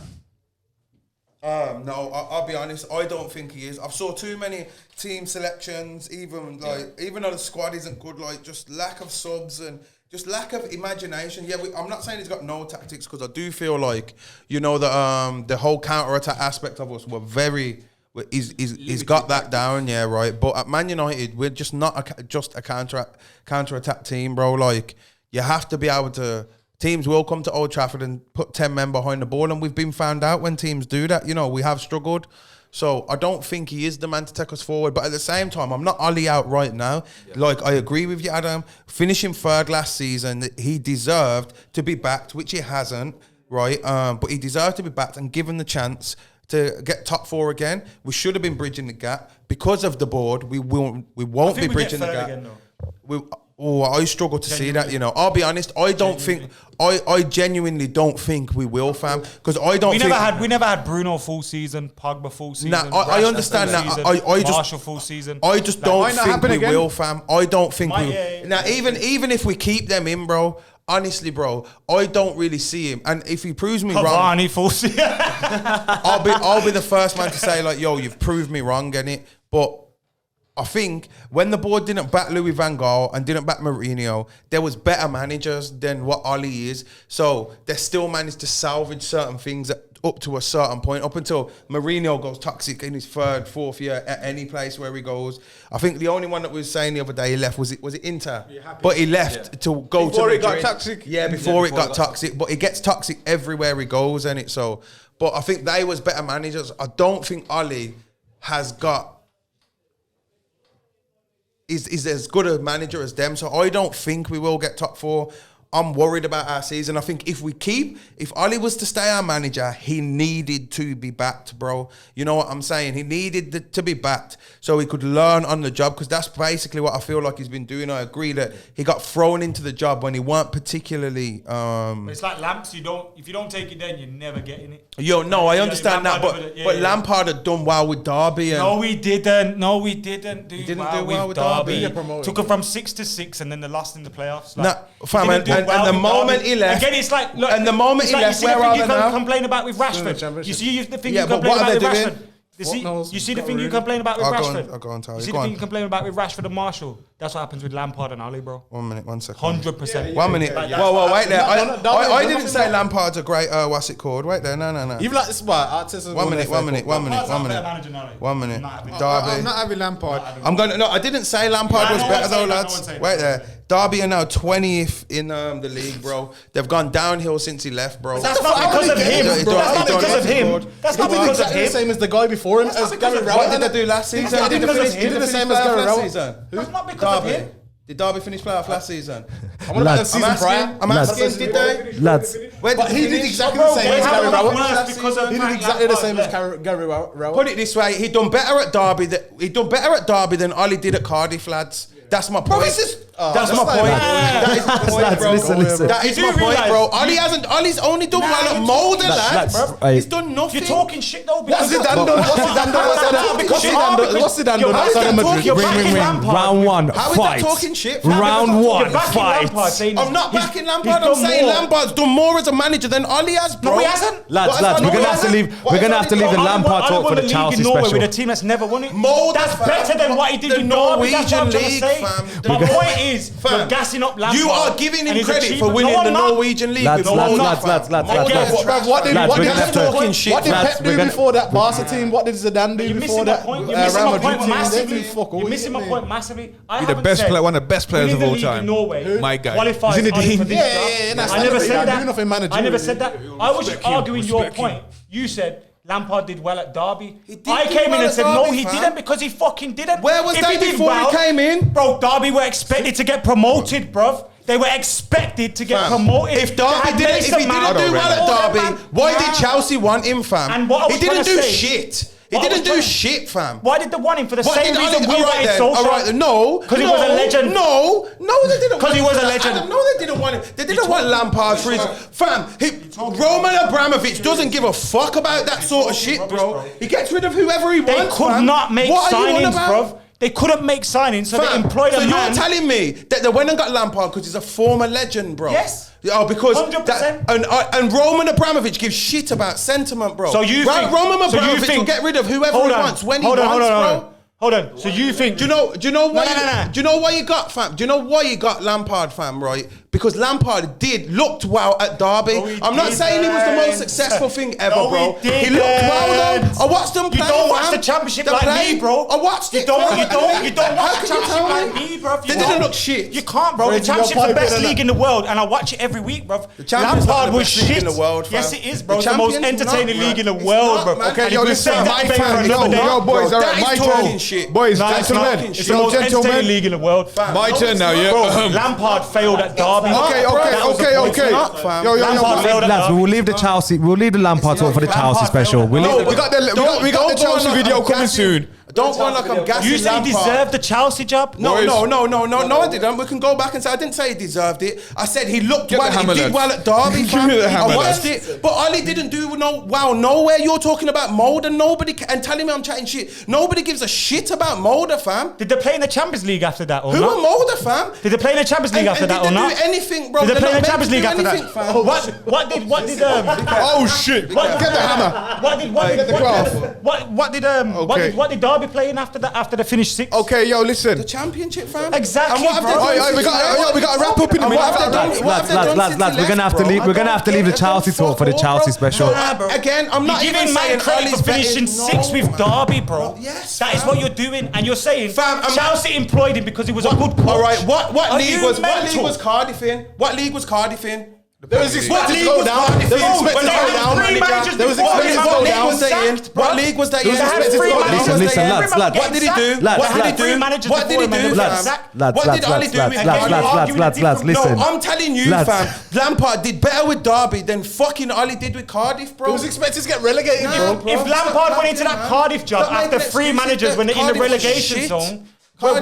No, I'll be honest. I don't think he is. I've saw too many team selections, even though the squad isn't good, like just lack of subs and just lack of imagination. Yeah, I'm not saying he's got no tactics because I do feel like the whole counter attack aspect of us were very. He's got that down, yeah, right. But at Man United, we're just not just a counter attack team, bro. Like you have to be able to. Teams will come to Old Trafford and put 10 men behind the ball, and we've been found out when teams do that. We have struggled. So I don't think he is the man to take us forward. But at the same time, I'm not Ollie out right now. Yeah. Like, I agree with you, Adam. Finishing 3rd last season, he deserved to be backed, which he hasn't, right? But he deserved to be backed and given the chance to get top 4 again. We should have been bridging the gap. Because of the board, we won't be bridging the gap.
Again,
I struggle to see that, I'll be honest. I don't think I genuinely don't think we will, fam. Because I don't.
We never had Bruno full season, Pogba full season.
Nah, I understand that.
Marshall full season.
I just don't think we will, fam. I don't think we.
Yeah.
Now, even if we keep them in, bro, honestly, bro, I don't really see him. And if he proves me wrong,
Cavani, false.
I'll be the first man to say like, yo, you've proved me wrong, innit? But I think when the board didn't back Louis van Gaal and didn't back Mourinho, there was better managers than what Oli is. So they still managed to salvage certain things up to a certain point, up until Mourinho goes toxic in his third, fourth year at any place where he goes. I think the only one that was saying the other day he left was it Inter, but he left to go
Before
to
it got
Madrid.
toxic.
Yeah, before it got toxic, but it gets toxic everywhere he goes, and it so. But I think they was better managers. I don't think Oli has got. Is as good a manager as them, so I don't think we will get top 4. I'm worried about our season. I think if Oli was to stay our manager, he needed to be backed, bro. You know what I'm saying? He needed to be backed so he could learn on the job, because that's basically what I feel like he's been doing. I agree that he got thrown into the job when he weren't particularly.
It's like lamps. If you don't take it, then you're never getting it.
No, I understand that,
Lampard
but Lampard had done well with Derby. And
No, we didn't. No, we didn't do
didn't
well
do well
with
with
Derby.
Derby.
Took him from 6 to 6, and then they lost in the playoffs.
Nah, fam,
he didn't do
and
well
the
with
moment
Derby.
he left-
again, it's like look,
and the moment
it's
he
like,
left,
you see
where
the
are
thing
they
you
now?
complain about with
the
Rashford.
Championship.
You see the thing
Yeah,
you
but
complain
what are
about with
they doing?
Rashford.
Fuck knows.
You see the
Got
thing you
ruined.
complain about with
I'll go
Rashford.
on, Tony.
You
Go
see the
on.
thing you complain about with Rashford and Marshall. That's what happens with Lampard and Oli, bro.
1 minute, 1 second.
100%.
1 minute.
Like,
Whoa, wait there. I didn't
nothing
say
wrong.
Lampard's a great. What's it called? Wait there. No.
Even like this, but Arteta's
1 minute. 1 minute. 1 minute. 1 minute.
Manager, no.
1 minute.
Not having-
Derby.
I'm not having Lampard.
I'm going to. No, I didn't say Lampard
Yeah,
was
no
better
one's
though,
saying that, no
lads.
one's saying
Wait
that.
there. Derby are now 20th in the league, bro. They've gone downhill since he left, bro.
That's not because of him.
He
bro. That's not
done-
because of
he
him.
done-
That's not
He did
because of
exactly the
him.
same as the guy before him,
That's
as
not
Gary
because of
Rowett.
What did they do last season?
He did
they
the
finish
same as Gary
playoff last
Rowett.
season?
That's not because of
Derby.
him.
Did Derby finish playoff last season?
I'm on about the
Lads.
season prior.
I'm asking, did they?
Lads,
Where
But
did
he
they
did
finish?
exactly
Bro,
the same
they
as
have
Gary
enough
Rowett.
worse because of
He did
Frank
exactly the
Lampard
same as
left.
Gary Rowett.
Put it this way, he done better at Derby. He done better at Derby than Oli did at Cardiff, lads. That's my point. That's my point. That is my point,
lads,
bro.
listen.
That is
You
my
do
point,
realise-
bro. Oli's only done well at Molden, lads.
lads, hey.
He's done nothing.
You're talking shit though.
What's
because
Zidane done? What's Zidane done? What's Zidane done outside of Madrid?
You're
Ring,
backing
ring, ring.
Lampard.
round 1,
How is that
fight.
talking shit?
Round 1,
You're backing
fight.
Lampard, saying
I'm not
he's-
backing
he's
Lampard. I'm
done
saying
more.
Lampard's done more as a manager than Oli has, bro.
No, he hasn't.
Lads, we're gonna have to leave. We're gonna have to leave the Lampard talk for the Chelsea
Norway
special.
with a team that's never won it.
Mold
That's
fam.
better than what he did
The
with Derby. That's what I'm
Norwegian
trying to
league,
say.
fam.
My point is,
Fam.
you're gassing up Lampard.
You are giving
and
him
he's a
credit
cheap-
for winning
No,
the
I'm not.
Norwegian league.
Lads,
with
lads,
Mold,
lads,
fam.
lads, lads,
Mold
lads,
is
lads.
trash,
What did
fam.
Lads, we're gonna have to-
talking shit.
What did
Lads,
Pep
we're
do
gonna-
before that Barca team? What did Zidane do
You're
before
missing my
that
point. You're
Real
missing my
Madrid
point
team? They
massively.
do fuck all.
You're missing my point massively. I
Be the
haven't
best
said
player, one of the best players
winning
of
the
all
league
time.
in Norway
My guy.
qualifies
Zinedine.
only for this
Yeah,
draft.
yeah, that's
I never
nothing.
said
You're
that.
doing nothing managerial.
I never said that. I was just
Respect him,
arguing your
respect him.
point. You said Lampard did well at Derby.
He did
I
do
came in
well
and
at
said no,
Derby,
he
fam.
didn't because he fucking didn't.
Where was
If
they
he did
before he
well,
came in?
Bro, Derby were expected to get promoted, bruv. They were expected to get
Fam,
promoted.
If
They
Derby
had
didn't, if
Mason
he
Mount,
didn't do well
all
at
them
Derby,
man.
why did
Nah.
Chelsea want him, fam?
And what I
He
was
didn't
trying to
do
say-
shit. He
What I was
didn't do
trying-
shit, fam.
Why did they want him for the
What
same
did
reason we
all right
wanted
then,
Solskjaer?
all right then, no.
'Cause he was a legend.
No, they didn't.
'Cause he
want
was a
him.
legend.
Adam, no, they didn't want him. They didn't want Lampard for his fam. Roman Abramovich doesn't give a fuck about that sort of shit, bro. He gets rid of whoever he
They
wants.
could
fam.
not make
What are you on
signings,
about?
bruv. They couldn't make signings, so they
Fam,
employed
so
a man.
you're telling me that they went and got Lampard because he's a former legend, bro?
Yes.
Oh, because
100%.
and Roman Abramovich gives shit about sentiment, bro.
So you think
Roman
so you
Abramovich
think-
will get rid of whoever
Hold
he
on,
wants when he
hold on,
wants,
hold on,
bro?
hold on. Hold on. So you think?
Do you know why?
No.
Do you know why you got fam? Do you know why you got Lampard, fam? Right? Because Lampard looked well at Derby.
No, he
I'm not saying he was the most
didn't.
successful thing ever,
No,
bro.
he
He looked well
didn't.
though. I watched them
You
play.
don't watch
fam.
the championship
They
like
played.
me, bro.
I watched
You
it.
don't
fam.
watch the
How
championship
can you tell
like
me?
me, bro.
They didn't look shit.
You can't, bro. The
Friends, you got
championship's the
pipe
best
in
league
it.
in the world, and I watch it every week, bro.
The champion's not
Lampard
the
was
best league
shit
in the world, fam.
Yes, it is, bro.
The
It's the most
champion's
entertaining
not,
league in the
man.
world,
It's
bro.
not, man.
Okay,
And
yo,
if we
listen,
say that
my
debate for
turn.
another day.
Yo, boys,
Bro,
all
that
right,
is
my
talking
turn.
shit.
Boys,
No, it's not.
gentlemen,
It's the most entertaining league in the world.
My turn now, yeah.
Bro, Lampard failed at Derby.
Okay,
That was the point.
okay.
not, fam.
Yo,
Lampard failed at
Lads,
Derby.
we'll leave the Chelsea. We'll leave the Lampard talk for the Chelsea special. We'll
No,
leave
We got the
Don't
Chelsea
go
video
on
coming
a-
soon.
Don't go like I'm gassing
You said he
Lampard.
deserved the Chelsea job.
No, I didn't. We can go back and say I didn't say he deserved it. I said he looked
Get
well.
the hammer,
He did
lads.
well at Derby, fam.
Give me the hammer,
I watched
lads.
it, but Ali didn't do nowhere. You're talking about Mulder. Nobody and telling me I'm chatting shit. Nobody gives a shit about Mulder, fam.
Did they play in the Champions League after that or
Who
not?
are Mulder, fam?
Did they play in the Champions League after that or
Did
not?
they do anything, bro?
Did they
They're
play in
not
the Champions
meant
League
to do
after
anything,
that?
fam.
What did
Oh shit! Get the hammer.
What did Derby play in after that? After they finished sixth?
Okay, yo, listen.
The championship, fam.
Exactly,
And what have they
bro.
done
Oh, we
since
got to wrap up in a
And
minute.
what have they done? What have they done since
Lads,
he
we're gonna have
left,
to
bro?
leave.
I
We're gonna
don't
have to
get
leave the
it.
Chelsea
Don't
talk for the
fuck
Chelsea
off, bro.
special.
No, again, I'm not
You're
even
giving
saying
man credit
Ali's
for finishing
better.
sixth with Derby, bro.
Yes,
That is
fam.
what you're doing, and you're saying
Fam, I'm-
Chelsea employed him because he was a good coach.
All right, what
Are
league
you
was
mental?
Cardiff in? What league was Cardiff in?
There was
What
expected to
league
go
was
down.
Cardiff
There was
in?
expected
When
to
they
go
had
down.
three managers
There was
before
expected
him.
to go
What league
down.
was they in?
Sacked, bro.
What league was they in?
They had three managers.
Listen, lads.
What did he do?
Lads,
What did he
three
do?
managers
What did he
before him and
do,
they
fam?
got sacked.
What did Ali do with Cardiff?
Lads, listen.
No, I'm telling you,
Lads.
fam. Lampard did better with Derby than fucking Ali did with Cardiff, bro.
He was expected to get relegated, bro.
If Lampard went into that Cardiff job
Stop
after
making
three
excuses
managers
that
when they're in the
Cardiff was
relegation
shit.
zone,
Cardiff-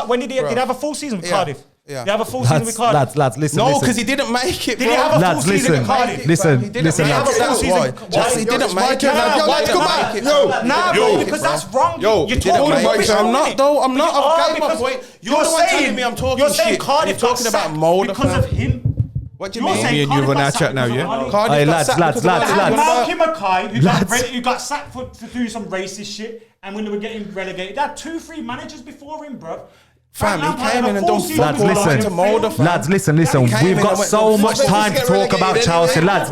when did he
Bro.
have a full season with
Yeah.
Cardiff?
Yeah.
Did he have a full season with Cardiff?
Lads, listen.
No,
listen.
because he didn't make it,
Did
bro.
he have a
Lads,
full season
listen.
with Cardiff?
Listen,
He didn't
listen,
make
lads.
it, that's
Season-
why. Yes, he didn't make it.
Yo,
Why
lads,
didn't
come
he
back.
make it?
Yo,
Nah,
yo,
bro, because that's wrong.
Yo,
you're
Didn't
talking
make
rubbish
it. I'm
on
not
it.
though. I'm not.
You
I've
are
gave my
because
point. You're the one telling me I'm talking
You're saying
shit.
Cardiff
You're talking
got
about
sacked
Mulder,
because
fam.
of him.
What do you
You're
mean?
saying
Me and you
Cardiff
run
got
our
sacked
chat now,
because
yeah?
of Ali.
Cardiff
Hey,
got
lads,
sacked
lads,
because of
lads,
Ali.
lads.
Malky Mackay,
Lads.
who got sacked for doing some racist shit, and when they were getting relegated, they had 2-3 managers before him, bro.
Fam, he came in and done fuck
Lads,
all
listen.
to Mulder, fam.
Lads, listen.
He
We've
came in
got
and went,
so
"No,
much
fuck
time
this,
to
get
talk about
relegated
Chelsea.
anyway."
Lads.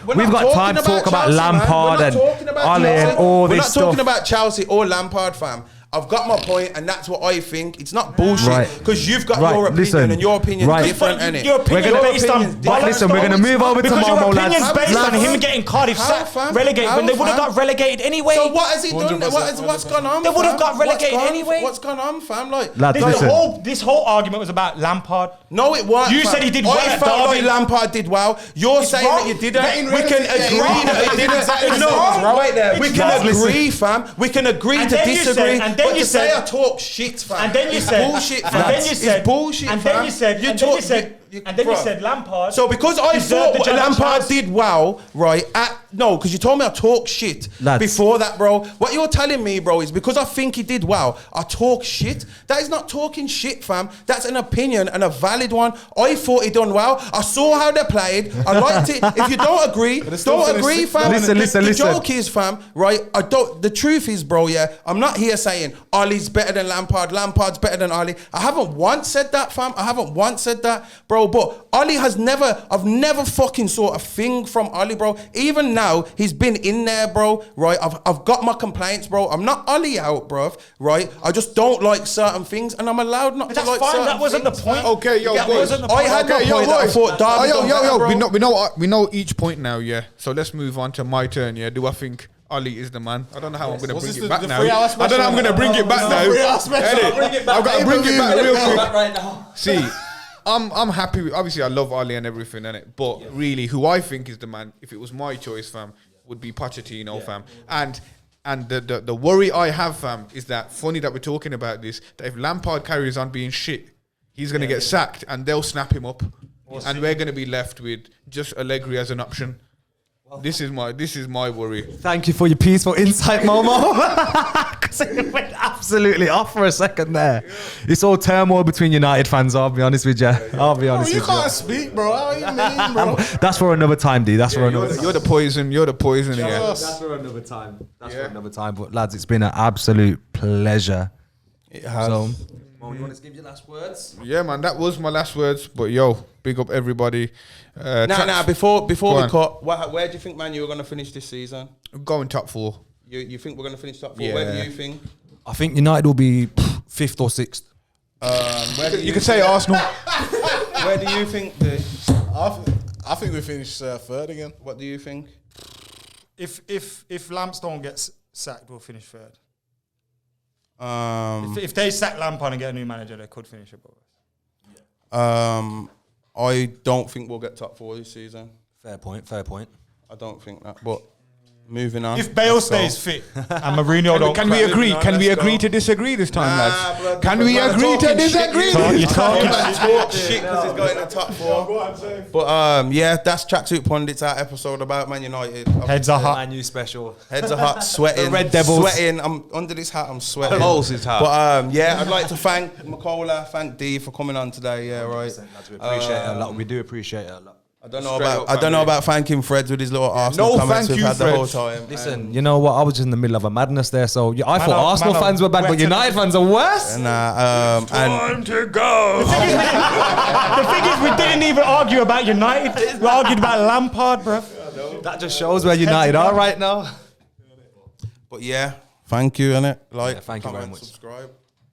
We're
We've
not
got
talking
time to talk about
Chelsea, man.
Lampard
We're
and
not talking about
Ali and
Chelsea.
all
We're
this
not
stuff.
talking about Chelsea or Lampard, fam. I've got my point, and that's what I think. It's not bullshit
Right.
because you've got
Right,
your opinion,
listen.
and your opinion's
Right.
different, innit?
Your opinion
gonna-
based on
But listen, we're gonna move over to
because your
Momo, lads.
opinion's based on
Lads.
him getting Cardiff
How,
sacked,
fam?
relegated,
How,
when they would have
fam?
got relegated anyway.
So what has he done?
100%,
What's gone on?
They would have
fam?
got relegated
What's gone-
anyway.
What's gone on, fam? Like,
Lads, listen.
This whole argument was about Lampard.
no, it wasn't.
You
fam.
said he did well
I
at
felt
Derby.
like Lampard did well. You're
It's
saying
wrong.
that you didn't.
Getting
We
rid
can
of it, yeah,
agree
it's
that
wrong.
he didn't.
It's
No,
wrong.
wait there. We
It's
can
wrong.
agree, fam. We can agree
And
to
then you
disagree.
said- and then
but
you
to say
said-
I talk shit, fam.
And then you
it's
said,
bullshit,
and
fam.
then you said,
it's bullshit,
and
fam.
then you said, and then you said, and then you
bruh.
said Lampard.
So because I
deserved the
thought
job at
Lampard
Chelsea.
did well, right? Because you told me I talk shit
Lads.
before that, bro. What you're telling me, bro, is because I think he did well, I talk shit. That is not talking shit, fam. That's an opinion and a valid one. I thought he done well. I saw how they played. I liked it. If you don't agree,
still
don't
finished
agree,
sixth,
fam.
though,
Listen.
The joke is, fam, right? I don't. The truth is, bro. Yeah, I'm not here saying Ollie's better than Lampard. Lampard's better than Ollie. I haven't once said that, fam. I haven't once said that, bro. But Ollie has never. I've never fucking saw a thing from Ollie, bro. Even now, he's been in there, bro. Right? I've got my complaints, bro. I'm not Ollie out, bro. Right? I just don't like certain things, and I'm allowed not
But
to
that's
like
fine.
certain
That wasn't the
things,
point.
fam.
Okay, yo,
That
boys.
wasn't the
I
point.
had my point that I thought Derby done better, bro.
We know each point now, yeah. So let's move on to my turn, yeah. Do I think Ali is the man? I don't know how I'm gonna
Was
bring
this
it back
the
now.
3 hour
I don't know how I'm gonna bring it back now.
3 hour special.
Edit.
Bring it back.
I've got to bring it back real quick.
right now.
See, I'm happy with, obviously I love Ali and everything in it, but really who I think is the man, if it was my choice, fam, would be Pochettino, fam. And the worry I have, fam, is that funny that we're talking about this, that if Lampard carries on being shit, he's gonna get sacked and they'll snap him up. And we're gonna be left with just Allegri as an option. This is my worry.
Thank you for your peaceful insight, Momo. Because it went absolutely off for a second there. It's all turmoil between United fans, I'll be honest with you. I'll be
Bro,
honest
you
with you.
can't speak, bro. How you mean, bro?
That's for another time, D. That's for another time.
You're the poison. You're the poison again.
That's for another time. That's for another time. But lads, it's been an absolute pleasure.
It has.
So, Mo, you want to give your last words?
Yeah, man, that was my last words. But yo, big up everybody.
Now, before we
on.
cut, where do you think, man, you're going to finish this season?
Going top 4.
You think we're going to finish top 4?
Yeah.
Where do you think?
I think United will be 5th or 6th.
Where do
You could say Arsenal.
Where do you think?
I think we finished 3rd again.
What do you think?
If Lampstone gets sacked, we'll finish 3rd.
Um,
If they sack Lampard and get a new manager, they could finish above us.
I don't think we'll get top 4 this season.
Fair point.
I don't think that, but Moving on.
If Bale
Let's go.
stays fit and Mourinho don't,
Can we agree? Can we agree to disagree this time, lads? Can we agree to disagree?
You're talking
Talk shit because he's got in the top 4. But yeah, that's Tracksuit Pundits, our episode about Man United.
Heads are hot.
Man, you special.
Heads are hot, sweating.
The Red Devils.
Sweating. I'm under this hat, I'm sweating.
Pulse is hot.
But yeah, I'd like to thank McKola, thank Dee for coming on today. Yeah, right.
We appreciate it a lot. We do appreciate it a lot.
I don't know about thanking Freds with his little Arsenal
No,
comments
thank
we've
you,
had the whole
Freds.
time.
Listen, you know what? I was just in the middle of a madness there, so I thought Arsenal
man,
fans were bad, but United fans are worse.
And and
Time to go.
The thing is, we didn't even argue about United. We argued about Lampard, bruv.
That just shows where United are right now.
but yeah, thank you, innit? Like,
Yeah, thank you very
comment,
much.
subscribe.